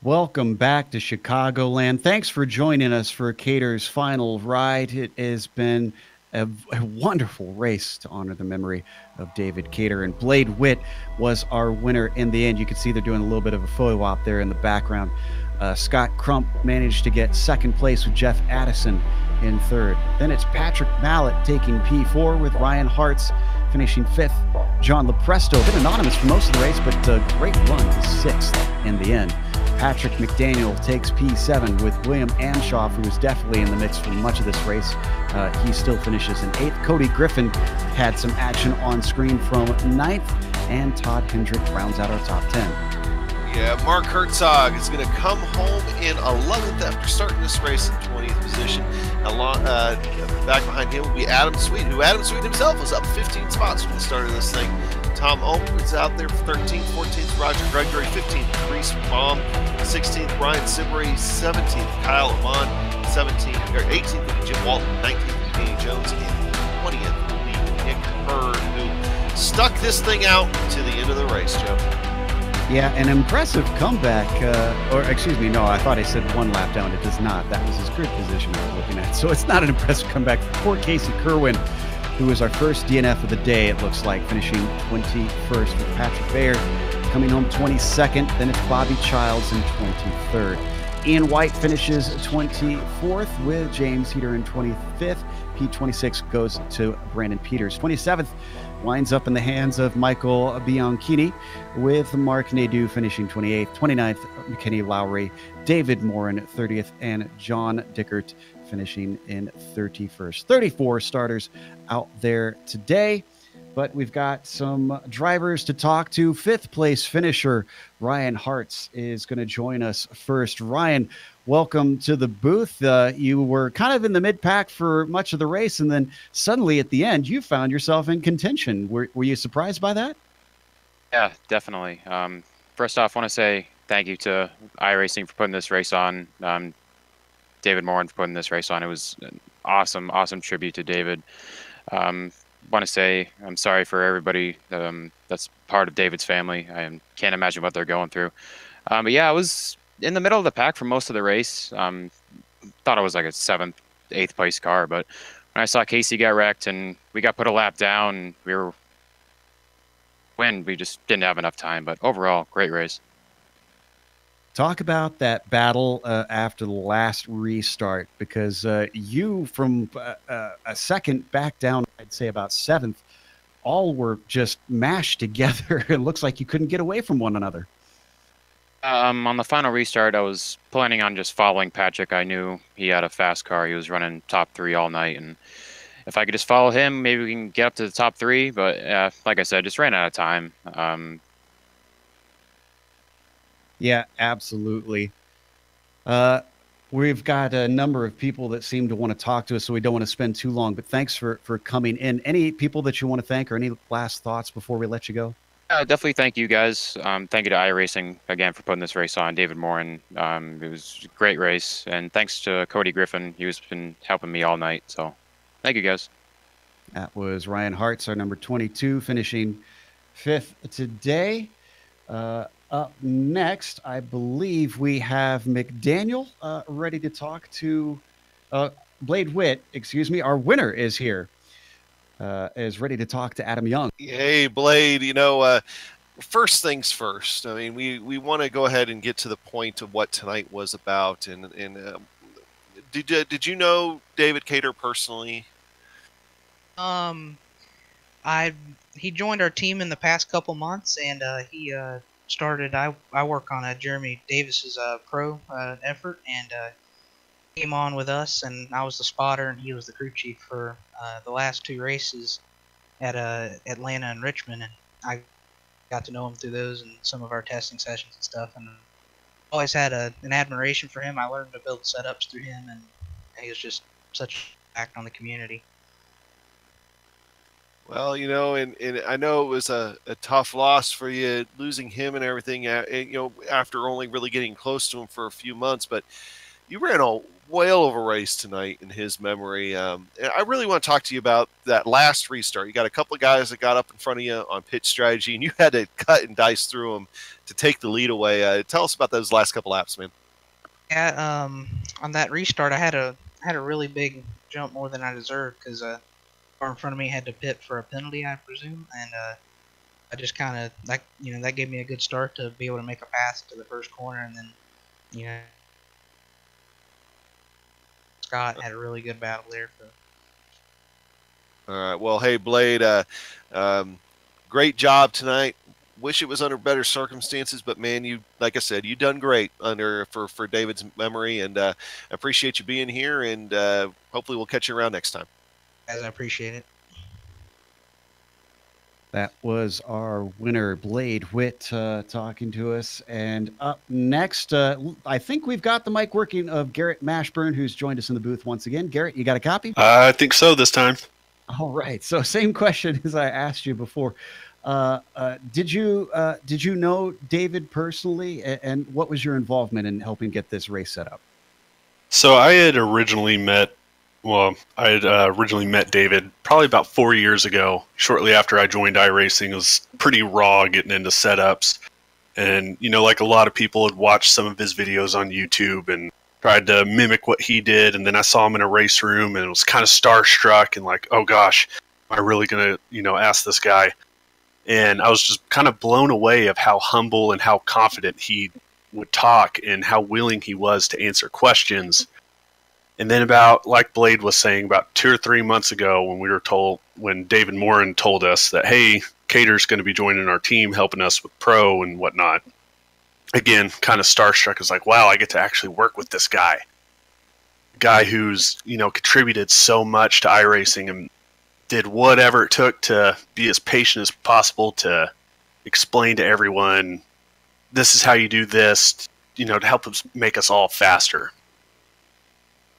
Welcome back to Chicagoland. Thanks for joining us for Cater's final ride. It has been a wonderful race to honor the memory of David Cater, and Blade Witt was our winner in the end. You can see they're doing a little bit of a photo op there in the background. Scott Crump managed to get second place with Jeff Addison in third. Then it's Patrick Mallett taking P4 with Ryan Hartz finishing fifth. John Lepresto, a bit anonymous for most of the race, but a great run to sixth in the end. Patrick McDaniel takes P7 with William Anshoff, who was definitely in the mix for much of this race. He still finishes in eighth. Cody Griffin had some action on screen from ninth, and Todd Hendrick rounds out our top 10. Yeah, Mark Herzog is going to come home in 11th after starting this race in 20th position. Back behind him will be Adam Sweet, who Adam Sweet himself was up 15 spots from the start of this thing. Tom Ohm is out there for 13th, 14th, Roger Gregory 15th, Chris Baum 16th, Brian Sibley 17th, Kyle Amon 17th, or 18th, Jim Walton 19th, Danny Jones, and 20th will be Nick Hurd, who stuck this thing out to the end of the race, Joe. Yeah, an impressive comeback, or excuse me, no, I thought I said one lap down. It does not. That was his grid position I was looking at. So it's not an impressive comeback for poor Casey Kerwin, who was our first DNF of the day, it looks like, finishing 21st with Patrick Bayer coming home 22nd. Then it's Bobby Childs in 23rd. Ian White finishes 24th with James Heater in 25th. P26 goes to Brandon Peters. 27th winds up in the hands of Michael Bianchini, with Mark Nadeau finishing 28th. 29th, McKinney Lowry, David Morin 30th, and John Dickert finishing in 31st. 34 starters out there today, but we've got some drivers to talk to. Fifth place finisher Ryan Hartz is going to join us first. Ryan, welcome to the booth. You were kind of in the mid-pack for much of the race, and then suddenly at the end, you found yourself in contention. Were you surprised by that? Yeah, definitely. First off, I want to say thank you to iRacing for putting this race on. David Morin for putting this race on. It was an awesome tribute to David. Want to say I'm sorry for everybody that's part of David's family. I can't imagine what they're going through. But yeah, I was in the middle of the pack for most of the race. Thought it was like a 7th, 8th place car, but when I saw Casey get wrecked and we got put a lap down and we just didn't have enough time. But overall, great race. Talk about that battle after the last restart, because you from a second back down, I'd say about 7th, all were just mashed together. It looks like you couldn't get away from one another. On the final restart, I was planning on just following Patrick. I knew he had a fast car. He was running top 3 all night, and if I could just follow him, maybe we can get up to the top 3. But like I said, just ran out of time. Yeah, absolutely. We've got a number of people that seem to want to talk to us, so we don't want to spend too long, but thanks for coming in. Any people that you want to thank, or any last thoughts before we let you go? Definitely thank you guys. Thank you to iRacing again for putting this race on. David Morin, it was a great race, and thanks to Cody Griffin. He's been helping me all night, so thank you guys. That was Ryan Hartz, our number 22, finishing 5th today. Up next, I believe we have McDaniel ready to talk to Blade Witt. Excuse me. Our winner is here, is ready to talk to Adam Young. Hey, Blade, first things first. I mean, we want to go ahead and get to the point of what tonight was about. And did you know David Cater personally? He joined our team in the past couple months, and he started. I work on Jeremy Davis's pro effort, and came on with us, and I was the spotter, and he was the crew chief for the last 2 races at Atlanta and Richmond, and I got to know him through those and some of our testing sessions and stuff, and always had an admiration for him. I learned to build setups through him, and he was just such an impact on the community. Well, and I know it was a tough loss for you, losing him and everything, after only really getting close to him for a few months. But, you ran a whale of a race tonight in his memory. And I really want to talk to you about that last restart. You got a couple of guys that got up in front of you on pitch strategy, and you had to cut and dice through them to take the lead away. Tell us about those last couple laps, man. Yeah, on that restart, I had a really big jump, more than I deserved, because car in front of me had to pit for a penalty, I presume, and I just kind of that gave me a good start to be able to make a pass to the first corner, and then Scott had a really good battle there. All right. Well, hey, Blade, great job tonight. Wish it was under better circumstances, but man, you, like I said, you done great for David's memory, and I appreciate you being here, and hopefully we'll catch you around next time. Guys, I appreciate it. That was our winner, Blade Witt, talking to us. And up next, I think we've got the mic working of Garrett Mashburn, who's joined us in the booth once again. Garrett, you got a copy? I think so this time. All right. So same question as I asked you before. Did you know David personally, and what was your involvement in helping get this race set up? So I had originally met David probably about 4 years ago, shortly after I joined iRacing. It was pretty raw getting into setups. And, like a lot of people had watched some of his videos on YouTube and tried to mimic what he did. And then I saw him in a race room and was kind of starstruck and like, oh gosh, am I really going to, ask this guy? And I was just kind of blown away of how humble and how confident he would talk and how willing he was to answer questions. And then like Blade was saying, about 2 or 3 months ago when David Morin told us that, hey, Cater's going to be joining our team, helping us with pro and whatnot. Again, kind of starstruck. I was like, wow, I get to actually work with this guy. Guy who's, contributed so much to iRacing and did whatever it took to be as patient as possible to explain to everyone, this is how you do this, to help us make us all faster.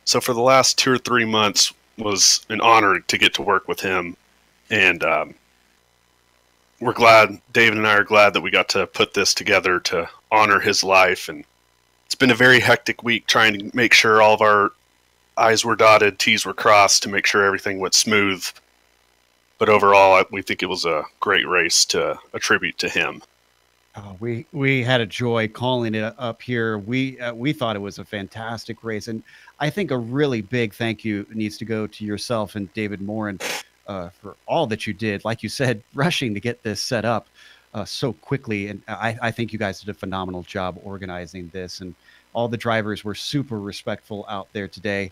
So for the last 2 or 3 months was an honor to get to work with him. And we're glad, David and I are glad that we got to put this together to honor his life. And it's been a very hectic week trying to make sure all of our I's were dotted, T's were crossed to make sure everything went smooth. But overall, we think it was a great race to attribute to him. Oh, we had a joy calling it up here. We thought it was a fantastic race, and I think a really big thank you needs to go to yourself and David Morin for all that you did. Like you said, rushing to get this set up so quickly, and I think you guys did a phenomenal job organizing this, and all the drivers were super respectful out there today.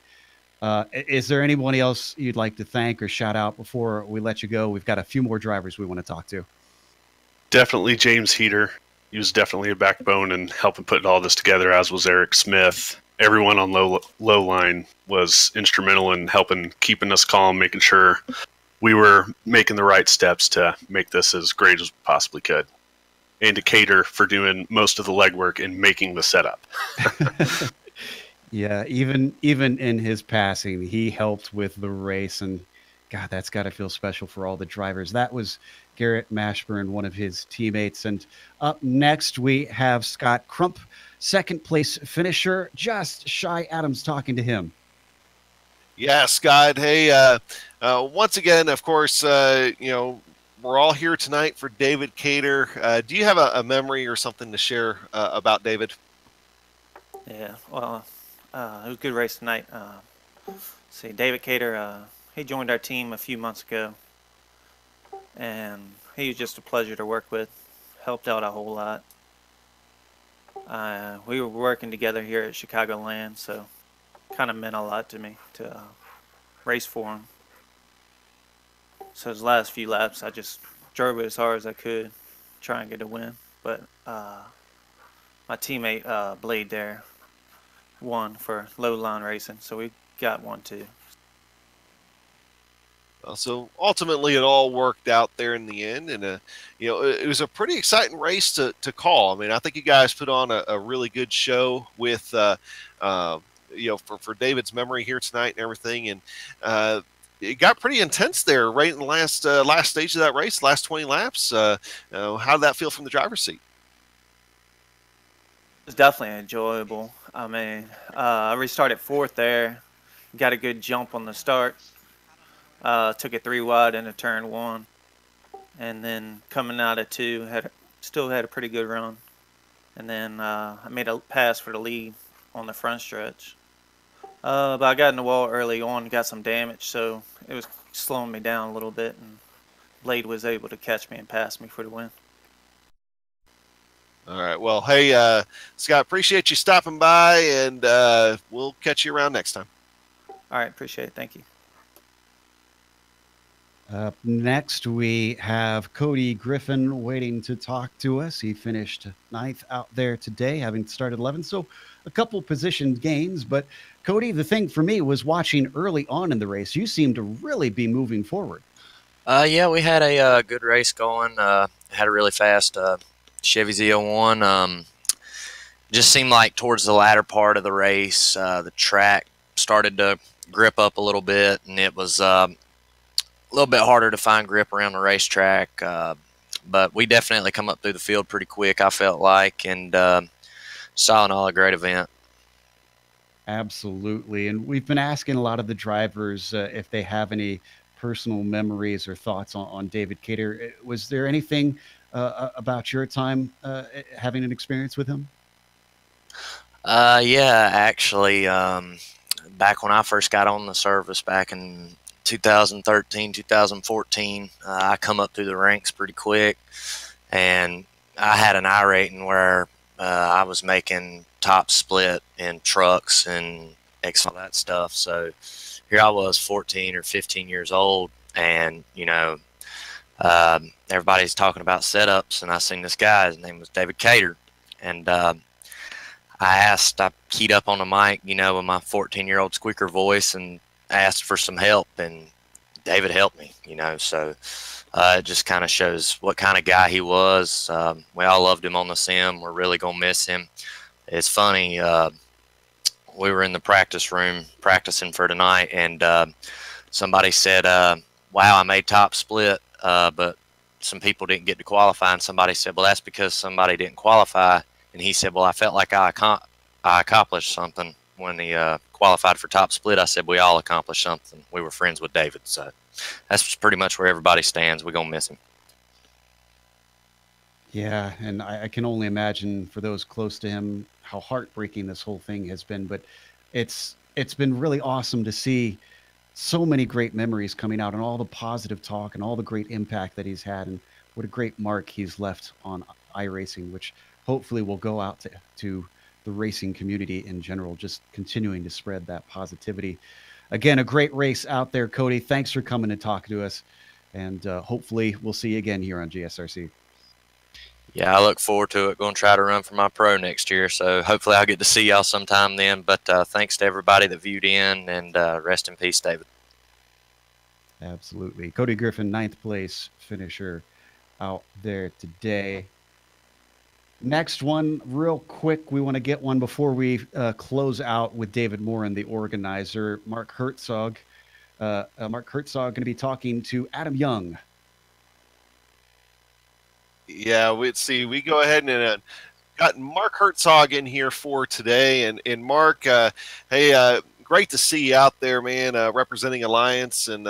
Is there anybody else you'd like to thank or shout out before we let you go? We've got a few more drivers we want to talk to. Definitely James Heater. He was definitely a backbone in helping put all this together, as was Eric Smith. Everyone on low line was instrumental in helping keeping us calm, making sure we were making the right steps to make this as great as we possibly could. And to Cater for doing most of the legwork and making the setup. Yeah, even in his passing, he helped with the race, and God, that's got to feel special for all the drivers. That was Garrett Mashburn, one of his teammates. And up next, we have Scott Crump, second place finisher, just Shy Adams talking to him. Yeah, Scott. Hey, once again, of course, we're all here tonight for David Cater. Do you have a memory or something to share about David? Yeah, well, it was a good race tonight. See, David Cater, he joined our team a few months ago, and he was just a pleasure to work with. Helped out a whole lot. We were working together here at Chicagoland, so kind of meant a lot to me to race for him. So his last few laps, I just drove it as hard as I could, try and get a win. But my teammate Blade there won for low line racing, so we got one too. So ultimately, it all worked out there in the end, and it was a pretty exciting race to call. I mean, I think you guys put on a really good show with for David's memory here tonight and everything, and it got pretty intense there right in the last stage of that race, last 20 laps. How did that feel from the driver's seat? was definitely enjoyable. I mean, I restarted fourth there, got a good jump on the start, took it 3 wide into turn 1, and then coming out of 2, still had a pretty good run. And then I made a pass for the lead on the front stretch. But I got in the wall early on, got some damage, so it was slowing me down a little bit, and Blade was able to catch me and pass me for the win. All right. Well, hey, Scott, appreciate you stopping by, and we'll catch you around next time. All right, appreciate it. Thank you. Up next, we have Cody Griffin waiting to talk to us. He finished 9th out there today, having started 11th. So a couple position gains. But Cody, the thing for me was watching early on in the race. You seem to really be moving forward. Yeah, we had a good race going. Had a really fast Chevy Z01. Just seemed like towards the latter part of the race, the track started to grip up a little bit, and it was a little bit harder to find grip around the racetrack. But we definitely come up through the field pretty quick, I felt like, and saw an all great event. Absolutely. And we've been asking a lot of the drivers if they have any personal memories or thoughts on David Cater. Was there anything about your time having an experience with him? Yeah, actually, back when I first got on the service back in 2013, 2014, I come up through the ranks pretty quick, and I had an iRating where I was making top split in trucks and all that stuff. So here I was 14 or 15 years old, and you know, everybody's talking about setups, and I seen this guy, his name was David Cater, and I keyed up on the mic, you know, with my 14-year-old squeaker voice, and asked for some help, and David helped me, you know. So it just kind of shows what kind of guy he was. We all loved him on the sim. We're really gonna miss him. It's funny, we were in the practice room practicing for tonight, and somebody said, wow, I made top split, but some people didn't get to qualify, and somebody said, well, that's because somebody didn't qualify. And he said, well, I felt like I accomplished something when he qualified for top split. I said, we all accomplished something. We were friends with David. So that's pretty much where everybody stands. We're going to miss him. Yeah, and I can only imagine for those close to him how heartbreaking this whole thing has been. But it's been really awesome to see so many great memories coming out, and all the positive talk and all the great impact that he's had, and what a great mark he's left on iRacing, which hopefully will go out to the racing community in general, just continuing to spread that positivity. Again, a great race out there, Cody. Thanks for coming and talking to us, and hopefully we'll see you again here on GSRC. Yeah, I look forward to it. Going to try to run for my pro next year, so hopefully I'll get to see y'all sometime then. But thanks to everybody that viewed in, and rest in peace, David. Absolutely. Cody Griffin, 9th place finisher out there today. Next one, real quick, we want to get one before we close out with David Morin, the organizer. Mark Herzog. Mark Herzog going to be talking to Adam Young. Yeah, we go ahead and got Mark Herzog in here for today. And Mark, hey, great to see you out there, man, representing Alliance. And,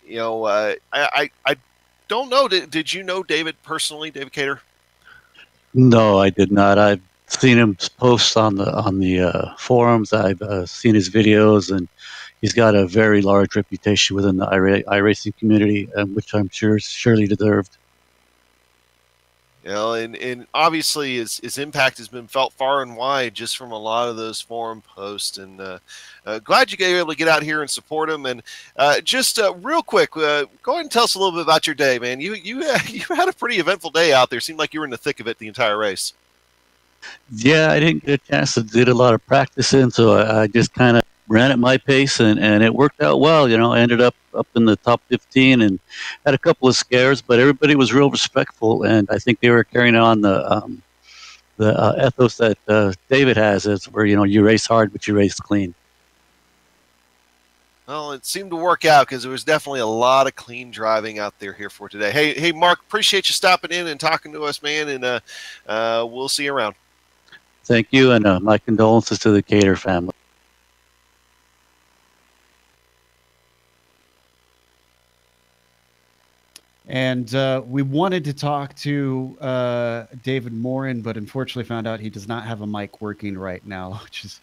you know, I don't know, did you know David personally, David Cater? No, I did not. I've seen him post on the forums. I've seen his videos, and he's got a very large reputation within the iRacing community, which I'm sure surely deserved. You know, and obviously his impact has been felt far and wide just from a lot of those forum posts. And glad you were able to get out here and support him. And just real quick, go ahead and tell us a little bit about your day, man. You had a pretty eventful day out there. Seemed like you were in the thick of it the entire race. Yeah, I didn't get a chance to do a lot of practicing, so I just kind of ran at my pace, and it worked out well. You know, I ended up in the top 15 and had a couple of scares, but everybody was real respectful, and I think they were carrying on the ethos that David has, is where, you know, you race hard, but you race clean. Well, it seemed to work out because there was definitely a lot of clean driving out there here for today. Hey, Mark, appreciate you stopping in and talking to us, man, and we'll see you around. Thank you, and my condolences to the Cater family. And we wanted to talk to David Morin, but unfortunately found out he does not have a mic working right now, which is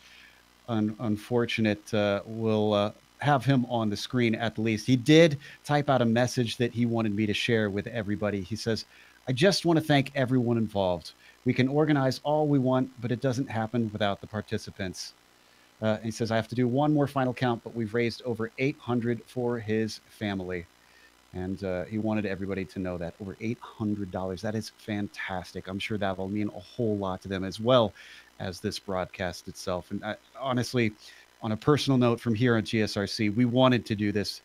unfortunate. We'll have him on the screen at the least. He did type out a message that he wanted me to share with everybody. He says, I just want to thank everyone involved. We can organize all we want, but it doesn't happen without the participants. And he says, I have to do one more final count, but we've raised over $800 for his family. And he wanted everybody to know that over $800. That is fantastic. I'm sure that will mean a whole lot to them as well as this broadcast itself. And honestly, on a personal note from here at GSRC, we wanted to do this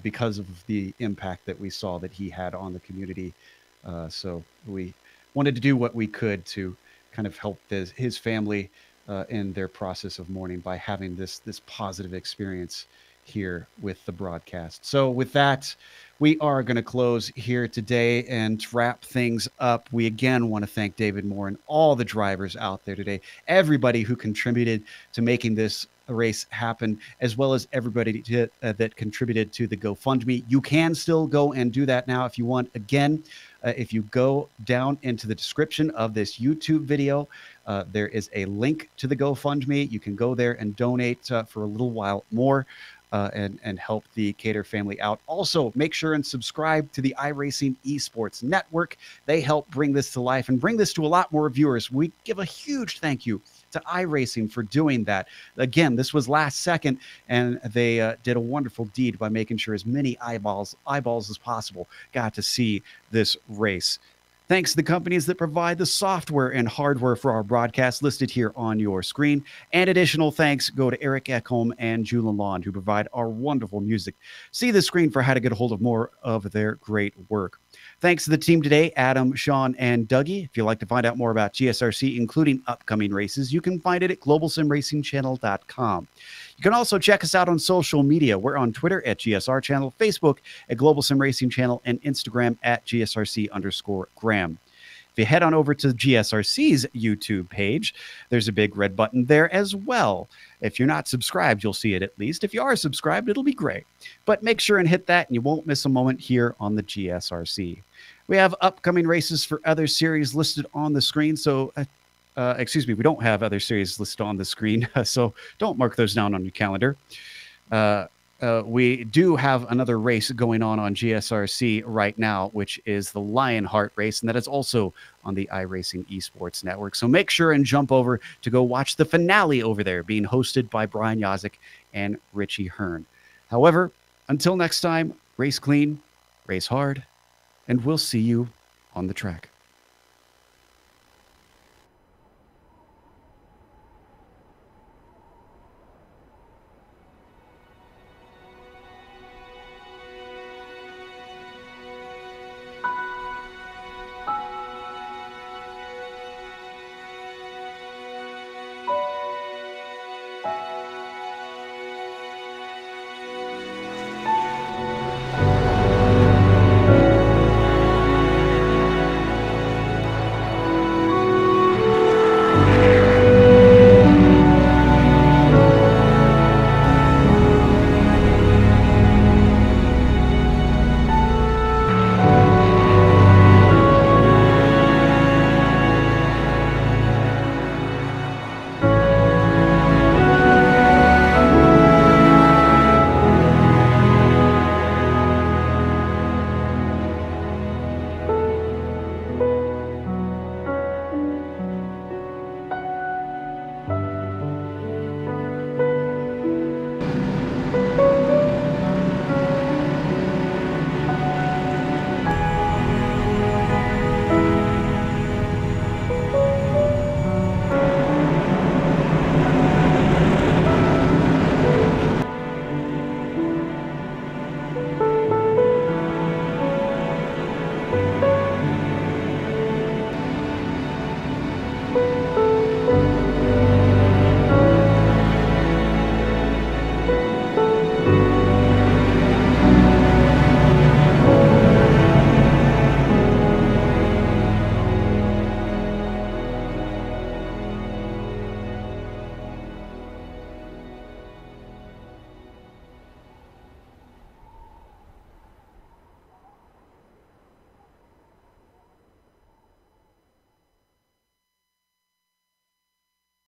because of the impact that we saw that he had on the community. So we wanted to do what we could to kind of help his family in their process of mourning by having this positive experience here with the broadcast. So with that, we are going to close here today and wrap things up. We again want to thank David Moore and all the drivers out there today, everybody who contributed to making this race happen, as well as everybody that contributed to the GoFundMe. You can still go and do that now if you want. Again, if you go down into the description of this YouTube video, there is a link to the GoFundMe. You can go there and donate for a little while more. And help the Cater family out. Also, make sure and subscribe to the iRacing Esports Network. They help bring this to life and bring this to a lot more viewers. We give a huge thank you to iRacing for doing that. Again, this was last second, and they did a wonderful deed by making sure as many eyeballs as possible got to see this race. Thanks to the companies that provide the software and hardware for our broadcast listed here on your screen. And additional thanks go to Eric Ekholm and Julian Lawn, who provide our wonderful music. See the screen for how to get a hold of more of their great work. Thanks to the team today, Adam, Sean, and Dougie. If you'd like to find out more about GSRC, including upcoming races, you can find it at globalsimracingchannel.com. You can also check us out on social media. We're on Twitter at GSR Channel, Facebook at Global Sim Racing Channel, and Instagram at GSRC_Graham. If you head on over to GSRC's YouTube page, there's a big red button there as well. If you're not subscribed, you'll see it at least. If you are subscribed, it'll be great. But make sure and hit that, and you won't miss a moment here on the GSRC. We have upcoming races for other series listed on the screen, so excuse me, we don't have other series listed on the screen, so don't mark those down on your calendar. We do have another race going on GSRC right now, which is the Lionheart race, and that is also on the iRacing Esports Network. So make sure and jump over to go watch the finale over there, being hosted by Brian Yazik and Richie Hearn. However, until next time, race clean, race hard, and we'll see you on the track.